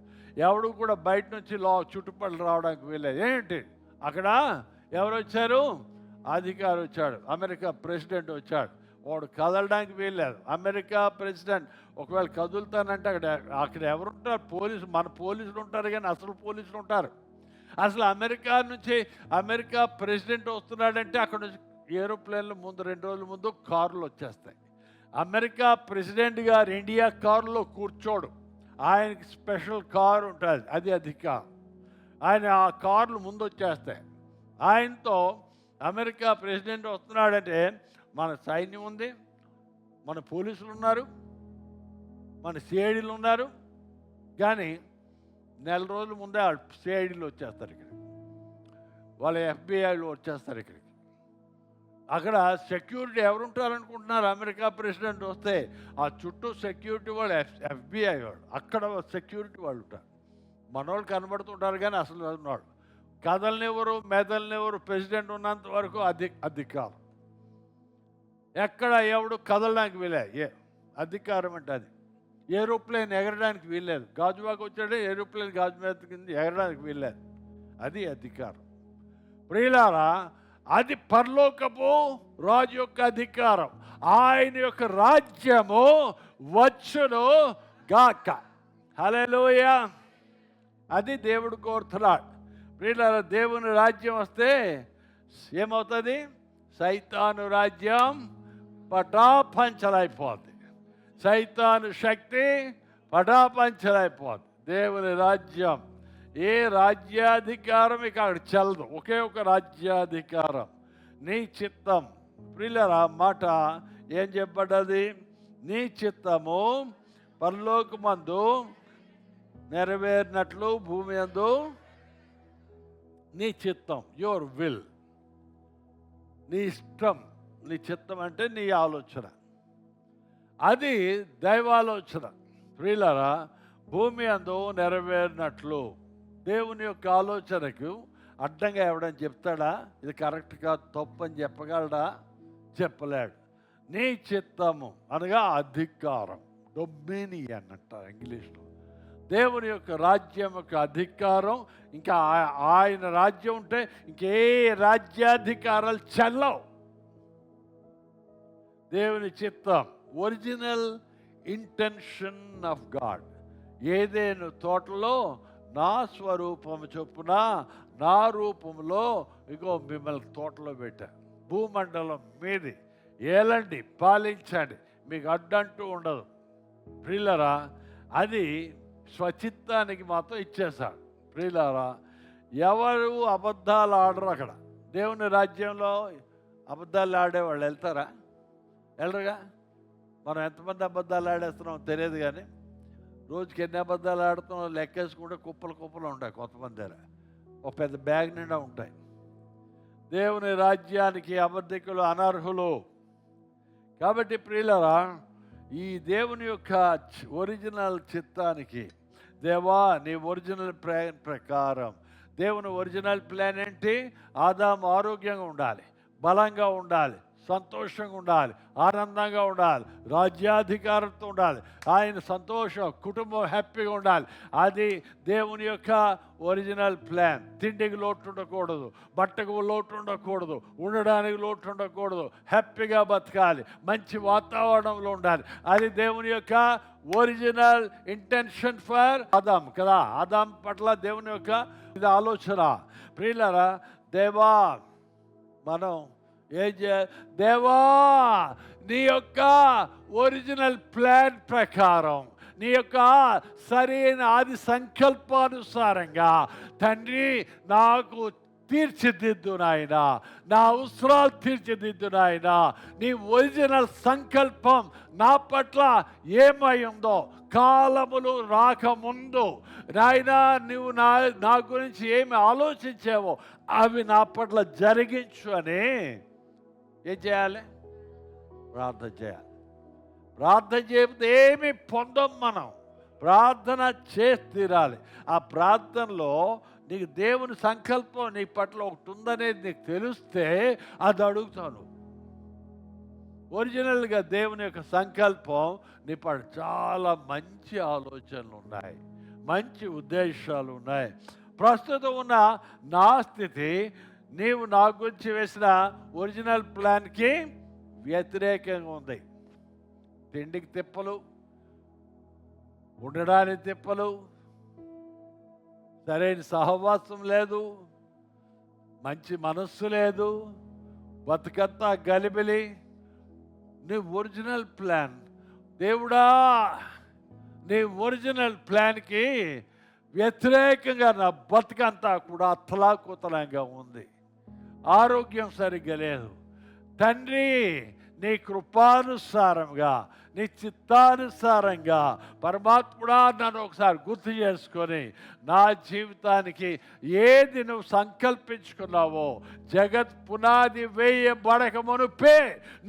ఎవడు కూడా బయట నుంచి చుట్టుపక్కల రావడానికి వీల్లేదు. ఏంటి అక్కడ ఎవరు వచ్చారు? అధికారి వచ్చాడు, అమెరికా ప్రెసిడెంట్ వచ్చాడు. వాడు కదలడానికి వీల్లేదు. అమెరికా ప్రెసిడెంట్ ఒకవేళ కదులుతానంటే అక్కడ ఎవరుంటారు? పోలీసు, మన పోలీసులు ఉంటారు, కానీ అసలు పోలీసులు ఉంటారు. అసలు అమెరికా నుంచి అమెరికా ప్రెసిడెంట్ వస్తున్నాడంటే అక్కడ నుంచి ఏరోప్లేన్లు ముందు 2 రోజుల ముందు కారులు వచ్చేస్తాయి. అమెరికా ప్రెసిడెంట్ గారు ఇండియా కారులో కూర్చోడు, ఆయనకి స్పెషల్ కారు ఉంటుంది, అది అధికారం. ఆయన ఆ కార్లు ముందు వచ్చేస్తాయి. ఆయనతో అమెరికా ప్రెసిడెంట్ వస్తున్నాడంటే మన సైన్యం ఉంది, మన పోలీసులు ఉన్నారు, మన సిఐడీలు ఉన్నారు. కానీ నెల రోజుల ముందే ఆ సిఐడీలు వచ్చేస్తారు ఇక్కడికి, వాళ్ళ FBI వచ్చేస్తారు ఇక్కడికి. అక్కడ సెక్యూరిటీ ఎవరుంటారనుకుంటున్నారు? అమెరికా ప్రెసిడెంట్ వస్తే ఆ చుట్టూ సెక్యూరిటీ వాళ్ళు FBI వాళ్ళు, అక్కడ సెక్యూరిటీ వాళ్ళు ఉంటారు. మనోళ్ళు కనబడుతుంటారు కానీ అసలు ఉన్నాడు. కదలనివ్వరు, మెదలనివ్వరు. ప్రెసిడెంట్ ఉన్నంత వరకు అధికారం. ఎక్కడ ఎవడు కదలడానికి వీలేదు. అధికారం అంటే అది. ఏరోప్లేన్ ఎగరడానికి వీల్లేదు. గాజువాకు వచ్చాడే ఏరోప్లేన్ గాజు మీద కింద ఎగరడానికి వీల్లేదు. అది అధికారం. ప్రియులారా, అది పరలోకపు రాజు యొక్క అధికారం. ఆయన యొక్క రాజ్యము వచ్చును గాక. హల్లెలూయా. అది దేవుడు కోరుతున్నాడు. ప్రియులారా, దేవుని రాజ్యం వస్తే ఏమవుతుంది? సైతాను రాజ్యం పటాపంచలైపోద్ది. సైతాను శక్తి పటాపంచలైపోద్ది. దేవుని రాజ్యం, ఏ రాజ్యాధికారం ఇక అక్కడ చెల్లదు. ఒకే ఒక రాజ్యాధికారం, నీ చిత్తం. ప్రియులారా, మాట ఏం చెప్పబడ్డది? నీ చిత్తము పరలోకమందు నెరవేరినట్లు భూమి యందు నీ చిత్తం, యువర్ విల్, నీ ఇష్టం. నీ చిత్తం అంటే నీ ఆలోచన, అది దైవాలోచన. ప్రియులారా, భూమి అందు నెరవేరినట్లు. దేవుని యొక్క ఆలోచనకు అడ్డంగా ఎవడని చెప్తాడా? ఇది కరెక్ట్ కాదు, తప్పు అని చెప్పగలడా? చెప్పలేడు. నీ చిత్తము అనగా అధికారం, డొమినియన్ అంటారు ఇంగ్లీష్లో. దేవుని యొక్క రాజ్యం యొక్క అధికారం. ఇంకా ఆయన రాజ్యం ఉంటే ఇంకే రాజ్యాధికారాలు చెల్లవు. దేవుని చిత్తం, original intention of God. Eden తోటలో నా స్వరూపము చొప్పున నా రూపంలో ఇగో మిమ్మల్ని తోటలో పెట్టా. భూమండలం మీది ఏలండి, పాలించండి, మీకు అడ్డంటూ ఉండదు. ప్రియులారా, అది స్వచిత్తానికి మాత్రం ఇచ్చేశాడు. ప్రియులారా, ఎవరు అబద్ధాలు ఆడరు అక్కడ. దేవుని రాజ్యంలో అబద్ధాలు ఆడేవాళ్ళు వెళ్తారా? వెళ్ళరుగా. మనం ఎంతమంది అబద్ధాలు ఆడేస్తున్నాం తెలియదు, కానీ రోజుకి ఎన్ని అబద్ధాలు ఆడుతున్నాం లెక్కేసుకుంటే కుప్పలు కుప్పలు ఉంటాయి. కొంతమంది దగ్గర ఒక పెద్ద బ్యాగ్ నిండా ఉంటాయి. దేవుని రాజ్యానికి అబద్ధికులు అనర్హులు. కాబట్టి ప్రియులారా, ఈ దేవుని యొక్క ఒరిజినల్ చిత్తానికి, దేవా నీ ఒరిజినల్ ప్లాన్ ప్రకారం, దేవుని ఒరిజినల్ ప్లాన్ ఏంటి? ఆదాము ఆరోగ్యంగా ఉండాలి, బలంగా ఉండాలి, సంతోషంగా ఉండాలి, ఆనందంగా ఉండాలి, రాజ్యాధికారంతో ఉండాలి, ఆయన సంతోషం, కుటుంబం హ్యాపీగా ఉండాలి. అది దేవుని యొక్క ఒరిజినల్ ప్లాన్. తిండికి లోటు ఉండకూడదు, బట్టకు లోటు ఉండకూడదు, ఉండడానికి లోటు ఉండకూడదు, హ్యాపీగా బతకాలి, మంచి వాతావరణంలో ఉండాలి. అది దేవుని యొక్క ఒరిజినల్ ఇంటెన్షన్ ఫర్ ఆదాం కదా. ఆదాం పట్ల దేవుని యొక్క ఇది ఆలోచన. ప్రియులారా, దేవా మనం దేవా నీ యొక్క ఒరిజినల్ ప్లాన్ ప్రకారం, నీ యొక్క సరైన ఆది సంకల్పానుసారంగా తండ్రి నాకు తీర్చిదిద్దు నాయన, నా అవసరాలు తీర్చిదిద్దు నాయన. నీ ఒరిజినల్ సంకల్పం నా పట్ల ఏమై ఉందో, కాలములు రాకముందు నాయన నువ్వు నా గురించి ఏమి ఆలోచించావో అవి నా పట్ల జరిగించు అని ఏం చేయాలి? ప్రార్థన చేయాలి. ప్రార్థన చేయకపోతే ఏమి పొందం మనం. ప్రార్థన చేసి తీరాలి. ఆ ప్రార్థనలో నీకు దేవుని సంకల్పం నీ పట్ల ఒకటి ఉందనేది నీకు తెలిస్తే అది అడుగుతాను. ఒరిజినల్గా దేవుని యొక్క సంకల్పం నీ పట్ల చాలా మంచి ఆలోచనలు ఉన్నాయి, మంచి ఉద్దేశాలు ఉన్నాయి. ప్రస్తుతం ఉన్న నా స్థితి నీవు నా గురించి వేసిన ఒరిజినల్ ప్లాన్కి వ్యతిరేకంగా ఉంది. తిండికి తిప్పలు, ఉండడానికి తిప్పలు, సరైన సహవాసం లేదు, మంచి మనస్సు లేదు, బతుకంతా గలిబిలి. నీ ఒరిజినల్ ప్లాన్ దేవుడా, నీ ఒరిజినల్ ప్లాన్కి వ్యతిరేకంగా నా బతుకంతా కూడా అతలాకుతలంగా ఉంది. ఆరోగ్యం సరిగ్గా లేదు. తండ్రి నీ కృపానుసారంగా, నీ చిత్తానుసారంగా పరమాత్ముడా నన్ను ఒకసారి గుర్తు చేసుకొని నా జీవితానికి ఏది నువ్వు సంకల్పించుకున్నావో, జగత్ పునాది వేయబడక మునుపే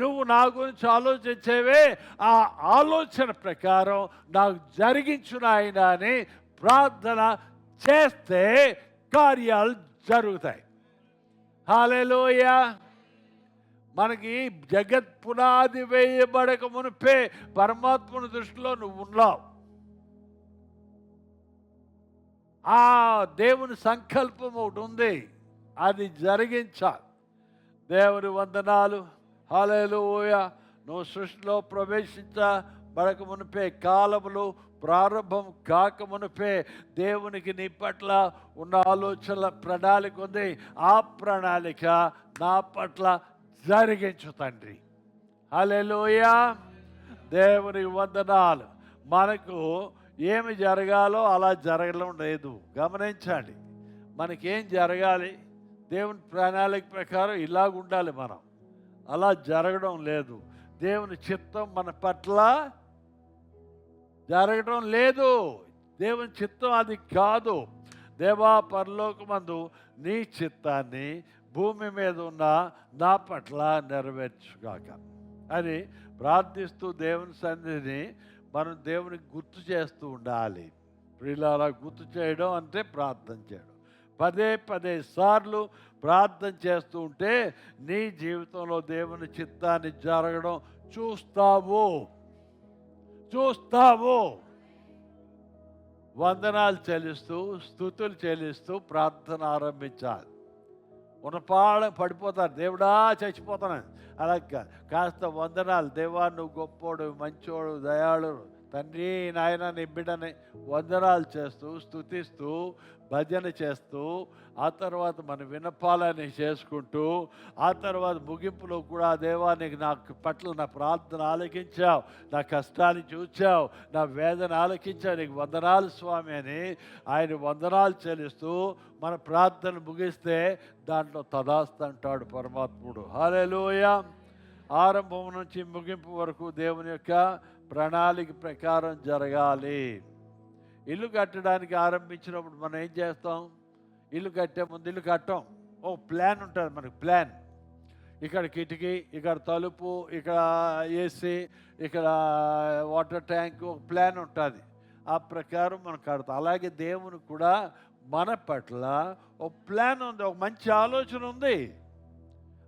నువ్వు నా గురించి ఆలోచించేవే, ఆ ఆలోచన ప్రకారం నాకు జరిగించు నాయన అని ప్రార్థన చేస్తే కార్యాలు జరుగుతాయి. హల్లెలూయా. మనకి జగత్ పునాది వేయబడక మునిపే పరమాత్మని దృష్టిలో నువ్వు ఉన్నావు. ఆ దేవుని సంకల్పం ఒకటి ఉంది, అది జరిగించాలి. దేవుని వందనాలు. హల్లెలూయా. నువ్వు సృష్టిలో ప్రవేశించబడక మునిపే, కాలములు ప్రారంభం కాక మునిపే దేవునికి నీ పట్ల ఉన్న ఆలోచనల ప్రణాళిక ఉంది. ఆ ప్రణాళిక నా పట్ల జరిగించు తండ్రి. హల్లెలూయా. దేవునికి వందనాలు. మనకు ఏమి జరగాలో అలా జరగడం లేదు. గమనించండి, మనకేం జరగాలి, దేవుని ప్రణాళిక ప్రకారం ఇలాగ ఉండాలి. మనం అలా జరగడం లేదు. దేవుని చిత్తం మన పట్ల జరగడం లేదు. దేవుని చిత్తం అది కాదు. దేవా, పరలోకమందు నీ చిత్తాన్ని భూమి మీద ఉన్న నా పట్ల నెరవేర్చుగాక అని ప్రార్థిస్తూ దేవుని సన్నిధిని మనం దేవునికి గుర్తు చేస్తూ ఉండాలి. ప్రియులారా, గుర్తు చేయడం అంటే ప్రార్థన చేయడం. పదే పదే సార్లు ప్రార్థన చేస్తూ ఉంటే నీ జీవితంలో దేవుని చిత్తాన్ని జరగడం చూస్తావు. వందనాలు చెల్లిస్తూ, స్తుతులు చెల్లిస్తూ ప్రార్థన ఆరంభించాలి. పడిపోతారు, దేవుడా చచ్చిపోతాను అలా కాస్త వందనాలు. దేవా, నువ్వు గొప్పోడు, మంచోడు, దయాళు తండ్రి, నాయన నీ బిడ్డని వందనాలు చేస్తూ, స్తుతిస్తూ, భజన చేస్తూ, ఆ తర్వాత మన వినపాలని చేసుకుంటూ, ఆ తర్వాత ముగింపులో కూడా దేవా, నీకు నాకు పట్ల నా ప్రార్థన ఆలకించావు, నా కష్టాన్ని చూచావు, నా వేదన ఆలకించావు, నీకు వందనాలు స్వామి అని ఆయన వందనాలు చెల్లిస్తూ మన ప్రార్థన ముగిస్తే దాంట్లో తదాస్తు అంటాడు పరమాత్ముడు. హల్లెలూయా. ఆరంభం నుంచి ముగింపు వరకు దేవుని యొక్క ప్రణాళిక ప్రకారం జరగాలి. ఇల్లు కట్టడానికి ఆరంభించినప్పుడు మనం ఏం చేస్తాం? ఇల్లు కట్టే ముందు ఇల్లు కట్టాం, ఓ ప్లాన్ ఉంటుంది మనకు. ప్లాన్, ఇక్కడ కిటికీ, ఇక్కడ తలుపు, ఇక్కడ ఏసీ, ఇక్కడ వాటర్ ట్యాంక్, ఒక ప్లాన్ ఉంటుంది. ఆ ప్రకారం మనం కడతాం. అలాగే దేవుని కూడా మన పట్ల ఒక ప్లాన్ ఉంది, ఒక మంచి ఆలోచన ఉంది.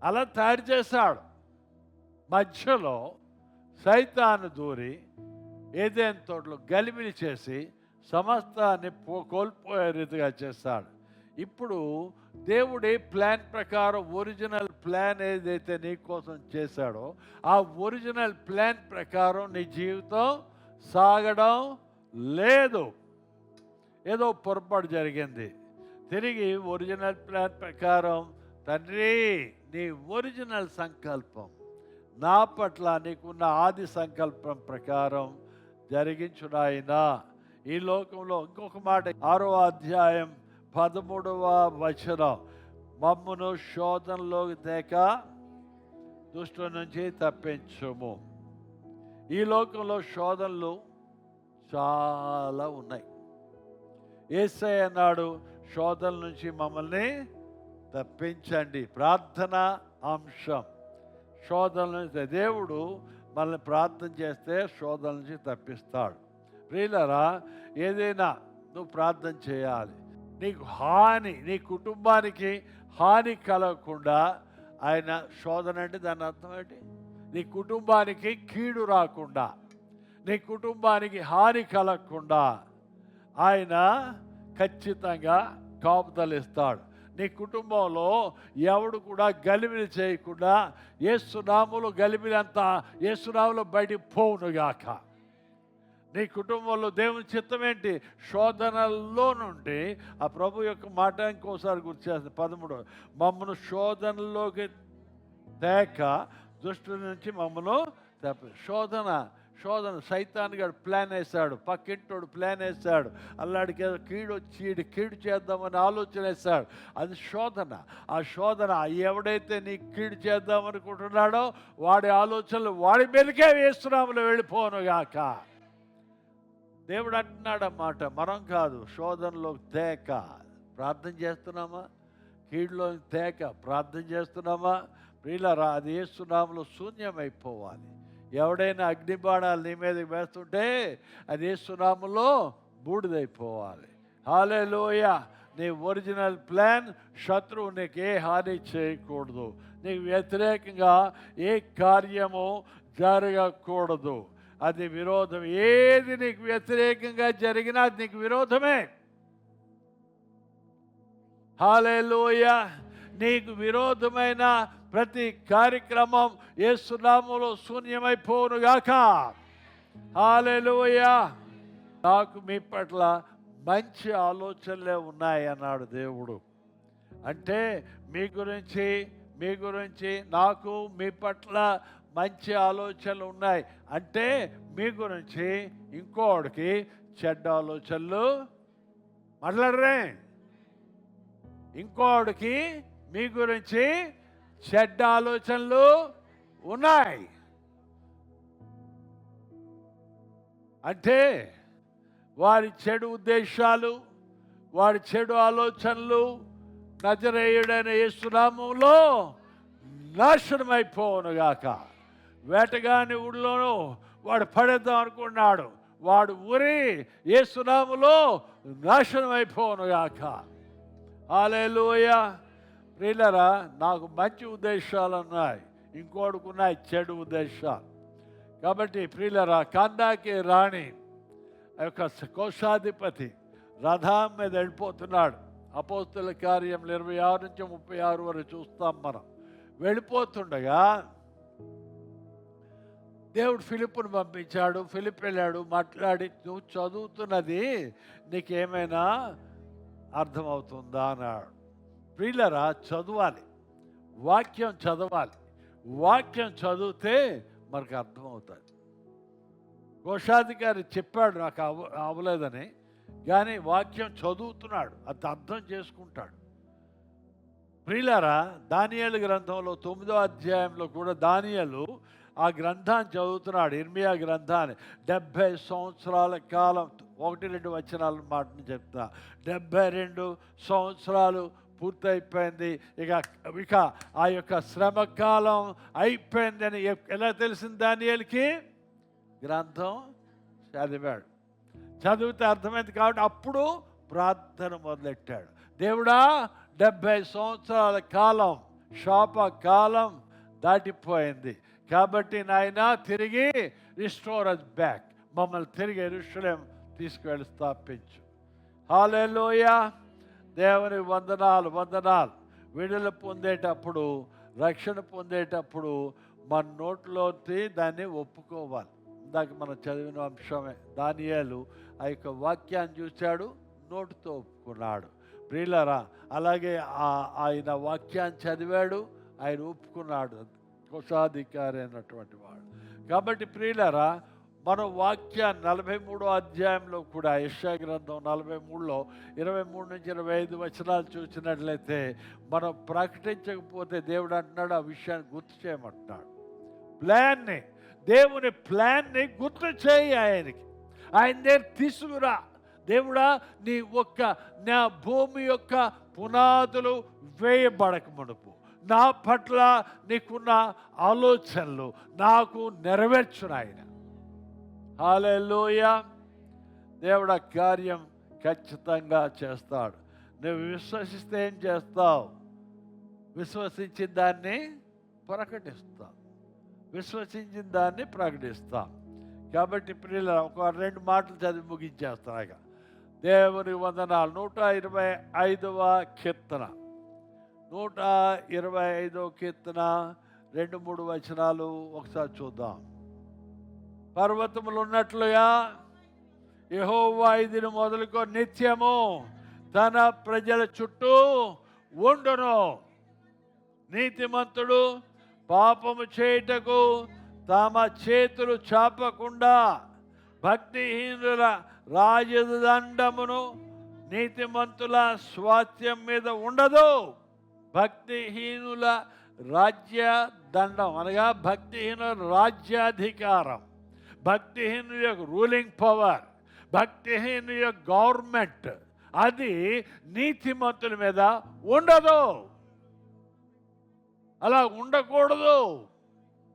అలా తయారు చేశాడు. మధ్యలో సైతాను దూరి ఏదైనా తోటలో గలిబిలి చేసి సమస్తాన్ని కోల్పోయే రీతిగా చేస్తాడు. ఇప్పుడు దేవుడి ప్లాన్ ప్రకారం, ఒరిజినల్ ప్లాన్ ఏదైతే నీ కోసం చేశాడో ఆ ఒరిజినల్ ప్లాన్ ప్రకారం నీ జీవితం సాగడం లేదు. ఏదో పొరపాటు జరిగింది. తిరిగి ఒరిజినల్ ప్లాన్ ప్రకారం, తండ్రి నీ ఒరిజినల్ సంకల్పం నా పట్ల నీకున్న ఆది సంకల్పం ప్రకారం జరిగించు నాయనా. ఈ లోకంలో ఇంకొక మాట, 6వ అధ్యాయం 13వ వచనం, మమ్మును శోధనలోకి తేక దుష్టు నుంచి తప్పించుము. ఈ లోకంలో శోధనలు చాలా ఉన్నాయి. యేసయ్య అన్నాడు, శోధనల నుంచి మమ్మల్ని తప్పించండి. ప్రార్థన అంశం. శోధనల నుంచి దేవుడు మనల్ని ప్రార్థన చేస్తే శోధనల నుంచి తప్పిస్తాడు. ప్రియులారా, ఏదైనా నువ్వు ప్రార్థన చేయాలి. నీకు హాని, నీ కుటుంబానికి హాని కలగకుండా ఆయన, శోధన అంటే దాని అర్థం ఏంటి? నీ కుటుంబానికి కీడు రాకుండా, నీ కుటుంబానికి హాని కలగకుండా ఆయన ఖచ్చితంగా కాపుదలిస్తాడు. నీ కుటుంబంలో ఎవడు కూడా గలిబిలి చేయకుండా, యేసునామములో గలిబిలంతా యేసునామములో బయటికి పోవునుగాక. నీ కుటుంబంలో దేవుని చిత్తం ఏంటి? శోధనల్లో నుండి ఆ ప్రభు యొక్క మాట ఇంకోసారి గుర్తు చేస్తుంది. 13, మమ్మను శోధనలోకి తేక దుష్టు నుంచి మమ్మను తప్పి. శోధన సైతాన్ గారు ప్లాన్ వేశాడు, పక్కింటోడు ప్లాన్ వేశాడు, అల్లాడికి ఏదో కీడు చేద్దామని ఆలోచన వేశాడు. అది శోధన. ఆ శోధన ఎవడైతే నీ కీడు చేద్దామనుకుంటున్నాడో వాడి ఆలోచనలు వాడి మీదకే వేస్తున్నాములో వెళ్ళిపోనుగాక. దేవుడు అంటున్నాడన్నమాట, మనం కాదు. శోధనలో తేక ప్రార్థన చేస్తున్నామా? కీడులో తేక ప్రార్థన చేస్తున్నామా? ప్రియులారా, అది యేసునామములో శూన్యమైపోవాలి. ఎవడైనా అగ్నిబాణాలు నీ మీదకి వేస్తుంటే అది యేసునామములో బూడిదైపోవాలి. హల్లెలూయా. నీ ఒరిజినల్ ప్లాన్, శత్రువు నీకు ఏ హాని చేయకూడదు. నీకు వ్యతిరేకంగా ఏ కార్యము జరగకూడదు. అది విరోధం. ఏది నీకు వ్యతిరేకంగా జరిగినా అది నీకు విరోధమే. హల్లెలూయా. నీకు విరోధమైన ప్రతి కార్యక్రమం యేసు నామములో శూన్యమైపోవునుగాక. హల్లెలూయా. నాకు మీ పట్ల మంచి ఆలోచనలే ఉన్నాయి అన్నాడు దేవుడు. అంటే మీ గురించి నాకు మీ పట్ల మంచి ఆలోచనలు ఉన్నాయి అంటే మీ గురించి ఇంకోడికి చెడ్డ ఆలోచనలు మాట్లాడరే. ఇంకోడికి మీ గురించి చెడ్డ ఆలోచనలు ఉన్నాయి అంటే వారి చెడు ఉద్దేశాలు, వారి చెడు ఆలోచనలు నజరేయుడైన యేసు నామములో నాశనమైపోవునుగాక. వేటగాని ఊళ్ళోనూ వాడు పడేద్దాం అనుకున్నాడు, వాడు ఊరి యేసు నామములో నాశనమైపోవునుగాక. హల్లెలూయా. ప్రియులారా, నాకు మంచి ఉద్దేశాలు ఉన్నాయి, ఇంకోటికి ఉన్నాయి చెడు ఉద్దేశాలు. కాబట్టి ప్రియులారా, కందాకి రాణి ఆ యొక్క కోశాధిపతి రథం మీద వెళ్ళిపోతున్నాడు. అపోస్తుల కార్యం 26 నుంచి 36 వరకు చూస్తాం మనం. వెళ్ళిపోతుండగా దేవుడు ఫిలిప్పును పంపించాడు. ఫిలిప్ వెళ్ళాడు, మాట్లాడి నువ్వు చదువుతున్నది నీకేమైనా అర్థమవుతుందా అన్నాడు. ప్రియులారా, చదవాలి, వాక్యం చదవాలి. వాక్యం చదివితే మనకు అర్థమవుతుంది. కోశాధికారి చెప్పాడు నాకు అవ్వలేదని, కానీ వాక్యం చదువుతున్నాడు, అది అర్థం చేసుకుంటాడు. ప్రియులారా, దానియేలు గ్రంథంలో 9వ అధ్యాయంలో కూడా దానియేలు ఆ గ్రంథాన్ని చదువుతున్నాడు, ఇర్మియా గ్రంథాన్ని. 70 సంవత్సరాల కాలం, 1-2 వచనాల మాటను చెప్తా. 72 సంవత్సరాలు పూర్తయిపోయింది. ఇక ఆ యొక్క శ్రమకాలం అయిపోయిందని ఎలా తెలిసింది దానియేలుకి? గ్రంథం చదివాడు. చదివితే అర్థమైంది కాబట్టి అప్పుడు ప్రార్థన మొదలెట్టాడు. దేవుడా, 70 సంవత్సరాల కాలం, శాపకాలం దాటిపోయింది కాబట్టి నాయన తిరిగి రిస్టోర్ అస్ బ్యాక్, మమ్మల్ని తిరిగి యెరూషలేం తీసుకువెళ్ళి స్థాపించు. హల్లెలూయా. దేవుని వందనాలు. విడుదల పొందేటప్పుడు, రక్షణ పొందేటప్పుడు మన నోట్లోకి దాన్ని ఒప్పుకోవాలి. ఇందాక మనం చదివిన అంశమే. దానియేలు ఆ యొక్క వాక్యాన్ని చూశాడు, నోటితో ఒప్పుకున్నాడు. ప్రియులారా, అలాగే ఆయన వాక్యాన్ని చదివాడు, ఆయన ఒప్పుకున్నాడు, కోశాధికారి అయినటువంటి వాడు. కాబట్టి ప్రియులారా, మనం వాక్యాన్ని 43వ అధ్యాయంలో కూడా, యెషయా గ్రంథం 43లో 23 నుంచి 25 వచనాలు చూసినట్లయితే, మనం ప్రకటించకపోతే దేవుడు అంటున్నాడు ఆ విషయాన్ని గుర్తు చేయమంటున్నాడు. ప్లాన్ని, దేవుని ప్లాన్ని గుర్తు చేయి, ఆయన దగ్గర తీసుకురా. దేవుడా, నా భూమి యొక్క పునాదులు వేయబడక మునుపు నా పట్ల నీకున్న ఆలోచనలు నాకు నెరవేర్చును ఆయన. హల్లెలూయా. దేవుడు ఆ కార్యం ఖచ్చితంగా చేస్తాడు. నువ్వు విశ్వసిస్తే ఏం చేస్తావు? విశ్వసించిన దాన్ని ప్రకటిస్తావు, విశ్వసించిన దాన్ని ప్రకటిస్తాం. కాబట్టి ప్రియుల ఒక 2 మాటలు చదివి ముగించేస్తాక దేవుని వందనాలు. 125వ కీర్తన, 125వ కీర్తన 2-3 వచనాలు ఒకసారి చూద్దాం. పర్వతములు ఉన్నట్లుగా యెహోవా ఇది మొదలుకొని నిత్యము తన ప్రజల చుట్టూ ఉండును. నీతిమంతుడు పాపము చేయుటకు తమ చేతులు చాపకుండా భక్తిహీనుల రాజదండమును నీతిమంతుల స్వాస్థ్యం మీద ఉండదు. భక్తిహీనుల రాజ్యదండం అనగా భక్తిహీనుల రాజ్యాధికారం, భక్తిహీనుల యొక్క రూలింగ్ పవర్, భక్తిహీనుల యొక్క గవర్నమెంట్, అది నీతిమంతుల మీద ఉండదు. అలా ఉండకూడదు.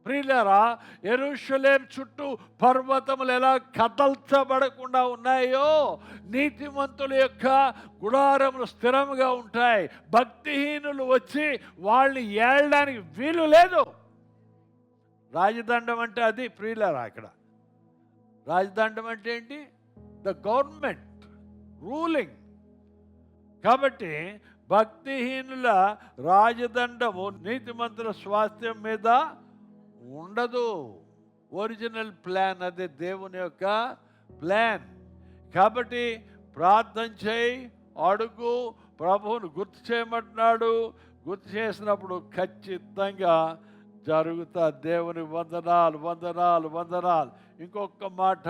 ప్రియులారా, యెరూషలేం చుట్టూ పర్వతములు ఎలా కదల్చబడకుండా ఉన్నాయో, నీతిమంతుల యొక్క గుడారములు స్థిరంగా ఉంటాయి. భక్తిహీనులు వచ్చి వాళ్ళని ఏళ్ళడానికి వీలు లేదు. రాజదండం అంటే అది ప్రియులారా. అక్కడ రాజదండం అంటే ఏంటి? The government ruling. కాబట్టి భక్తిహీనుల రాజదండము నీతిమంతుల స్వాస్థ్యం మీద ఉండదు. ఒరిజినల్ ప్లాన్ అదే, దేవుని యొక్క ప్లాన్. కాబట్టి ప్రార్థన చేయి, అడుగు, ప్రభువును గుర్తు చేయమంటున్నాడు. గుర్తు చేసినప్పుడు ఖచ్చితంగా జరుగుతా. దేవుని వందనాలు, వందనాలు, వందనాలు. ఇంకొక మాట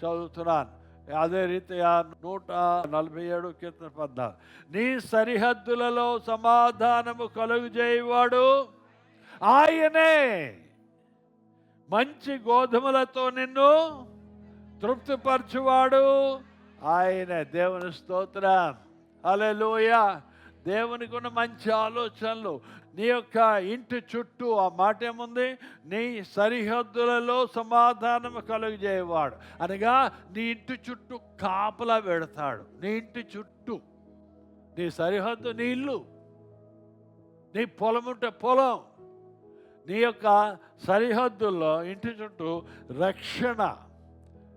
చదువుతున్నాను. అదే రీతిగా 147 కీర్తన 14. నీ సరిహద్దులలో సమాధానము కలుగజేయవాడు ఆయనే, మంచి గోధుమలతో నిన్ను తృప్తిపరచువాడు ఆయనే. దేవుని స్తోత్రం, హల్లెలూయా. దేవునికి ఉన్న మంచి ఆలోచనలు. నీ యొక్క ఇంటి చుట్టూ, ఆ మాట ఏముంది? నీ సరిహద్దులలో సమాధానం కలుగజేయవాడు అనగా నీ ఇంటి చుట్టూ కాపలా పెడతాడు. నీ ఇంటి చుట్టూ, నీ సరిహద్దు నీ ఇల్లు, నీ పొలం ఉంటే పొలం, నీ యొక్క సరిహద్దుల్లో ఇంటి చుట్టూ రక్షణ,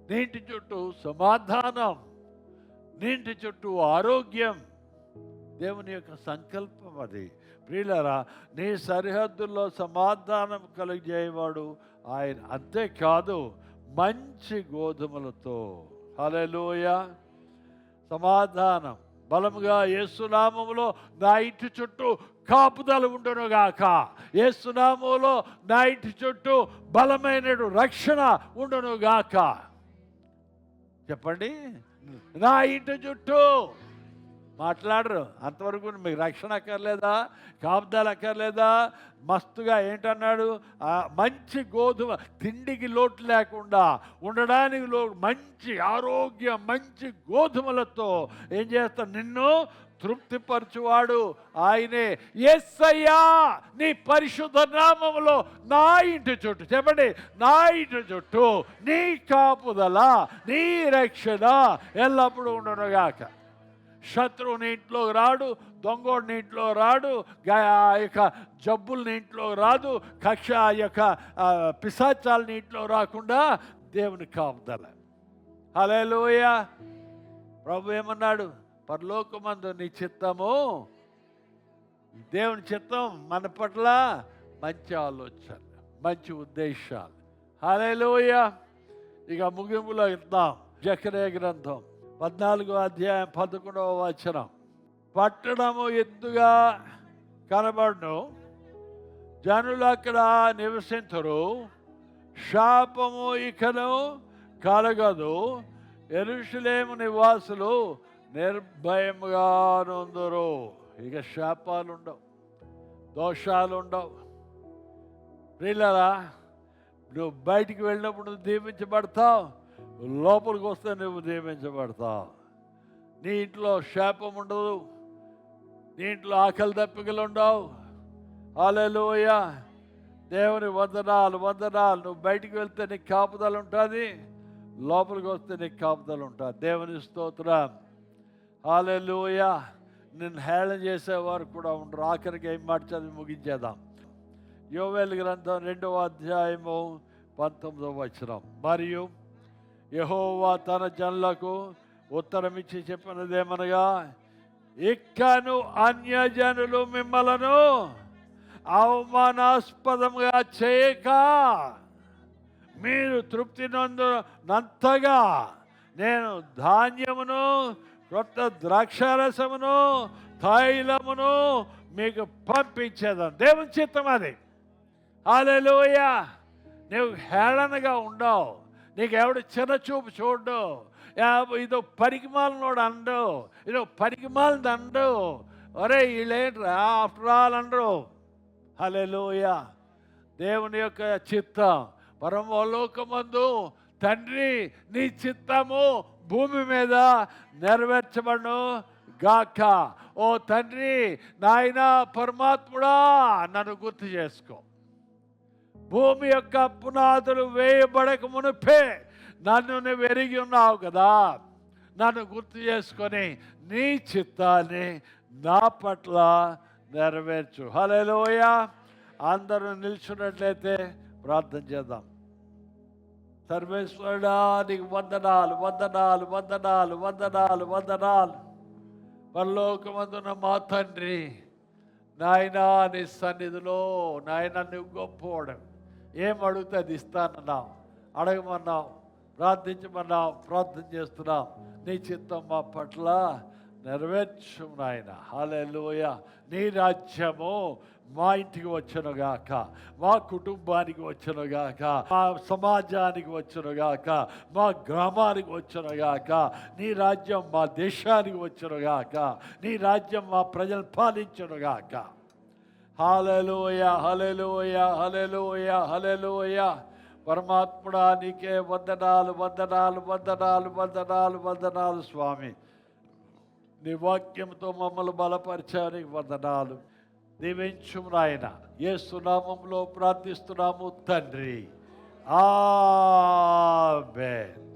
నీ ఇంటి చుట్టూ సమాధానం, నీ ఇంటి చుట్టూ ఆరోగ్యం. దేవుని యొక్క సంకల్పం అది. ప్రియులారా, నీ సరిహద్దుల్లో సమాధానం కలుగజేయవాడు ఆయన. అంతేకాదు మంచి గోధుమలతో, హల్లెలూయా, సమాధానం బలముగా యేసు నామములో నా ఇంటి చుట్టూ కాపుదల ఉండునుగాక. యేసు నామములో నా ఇంటి చుట్టూ బలమైన రక్షణ ఉండునుగాక. చెప్పండి, నా ఇంటి చుట్టూ. మాట్లాడరు అంతవరకు మీకు రక్షణ అక్కర్లేదా? కాపుదల అక్కర్లేదా? మస్తుగా ఏంటన్నాడు? మంచి గోధుమ, తిండికి లోటు లేకుండా ఉండడానికి మంచి ఆరోగ్యం, మంచి గోధుమలతో ఏం చేస్తాడు? నిన్ను తృప్తిపరచువాడు ఆయనే. యేసయ్యా, నీ పరిశుద్ధ నామములో నా ఇంటి చుట్టూ, చెప్పండి, నా ఇంటి చుట్టూ నీ కాపుదల, నీ రక్షణ ఎల్లప్పుడూ ఉండునుగాక. శత్రువు నీ ఇంట్లోకి రాడు, దొంగోడు నీ ఇంట్లో రాడు, ఆ యొక్క జబ్బులు నీ ఇంట్లో రాదు, కక్ష యొక్క పిశాచాలు నీ ఇంట్లో రాకుండా దేవుని కాపుదల. హల్లెలూయా. ప్రభు ఏమన్నాడు? పరలోకమందు నీ చిత్తము, దేవుని చిత్తం మన పట్ల మంచి ఆలోచన, మంచి ఉద్దేశాలు. హల్లెలూయా. ఇక ముగింపులో ఇద్దాం. జకర్యా గ్రంథం 14వ అధ్యాయం 11వ వచనం. పట్టణము ఎత్తుగా కనబడును, జనులు అక్కడ నివసించరు, శాపము ఇకను కలగదు, యెరూషలేము నివాసులు నిర్భయముగా నుందురు. ఇక శాపాలు ఉండవు, దోషాలు ఉండవు. ప్రియులారా, నువ్వు బయటికి వెళ్ళినప్పుడు దీవించబడతావు, లోపలికి వస్తే నువ్వు దీవించబడతావు. నీ ఇంట్లో శాపం ఉండదు, నీ ఇంట్లో ఆకలి దప్పికలు ఉండవు. హల్లెలూయా. దేవుని వందనాలు, వందనాలు. నువ్వు బయటికి వెళ్తే నీకు కాపుదల ఉంటుంది, లోపలికి వస్తే నీకు కాపుదల ఉంటుంది. దేవుని స్తోత్రం, హల్లెలూయా. నిన్ను హేళన చేసేవారు కూడా ఉండరు. ఆఖరికి ఏం మాట చదివి ముగించేద్దాం. యోవేలు గ్రంథం 2వ అధ్యాయము 19వ వచనం. మరియు యెహోవా తన జనులకు ఉత్తరమిచ్చి చెప్పినదేమనగా, ఇక్కను అన్యజనులు మిమ్మలను అవమానాస్పదంగా చేయక మీరు తృప్తి నంతగా నేను ధాన్యమును, కొత్త ద్రాక్షారసమును, తైలమును మీకు పంపించేదాను. దేవుని చిత్తం అది. హల్లెలూయా. నువ్వు హేళనగా ఉండవు, నీకు ఎవడు చిన్న చూపు చూడు, ఇదో పరికిమాలనోడు అండు, ఇదో పరికిమాలది అండు, ఒరే వీళ్ళేంట్రా ఆఫ్టర్ ఆల్ అండ్రు. హల్లెలూయా. దేవుని యొక్క చిత్తం పరమలోకమందు తండ్రి నీ చిత్తము భూమి మీద నెరవేర్చబడును గాక. ఓ తండ్రి, నాయన పరమాత్ముడా, నన్ను గుర్తు చేసుకో. భూమి యొక్క పునాదులు వేయబడక మునిపే నన్ను నువ్వు ఎరిగి ఉన్నావు కదా. నన్ను గుర్తు చేసుకొని నీ చిత్తాన్ని నా పట్ల నెరవేర్చు. హల్లెలూయా. అందరూ నిల్చున్నట్లయితే ప్రార్థన చేద్దాం. సర్వేశ్వరుడా, నీకు వందనాలు, వందనాలు, వందనాలు, వందనాలు, వందనాలు. పరలోకమందున్న మా తండ్రి, నాయనా నీ సన్నిధిలో నాయన నువ్వు గొప్పవాడు. ఏం అడిగితే అది ఇస్తానన్నావు, అడగమన్నావు, ప్రార్థించమన్నావు, ప్రార్థన చేస్తున్నావు. నీ చిత్తం మా పట్ల నెరవేర్చు నాయన. హల్లెలూయా. నీ రాజ్యము మా ఇంటికి వచ్చునుగాక, మా కుటుంబానికి వచ్చునుగాక, మా సమాజానికి వచ్చునుగాక, మా గ్రామానికి వచ్చునుగాక. నీ రాజ్యం మా దేశానికి వచ్చునుగాక. నీ రాజ్యం మా ప్రజలు పాలించునుగాక. హల్లెలూయా, హల్లెలూయా, హల్లెలూయా, హల్లెలూయా. పరమాత్ముడా నీకే వందనాలు, వందనాలు, వందనాలు, వందనాలు, వందనాలు స్వామి. నీ వాక్యంతో మమ్మల్ని బలపరిచానికి వందనాలు. దీవించు నాయన. యేసు నామములో ప్రార్థిస్తున్నాము తండ్రి. ఆమేన్.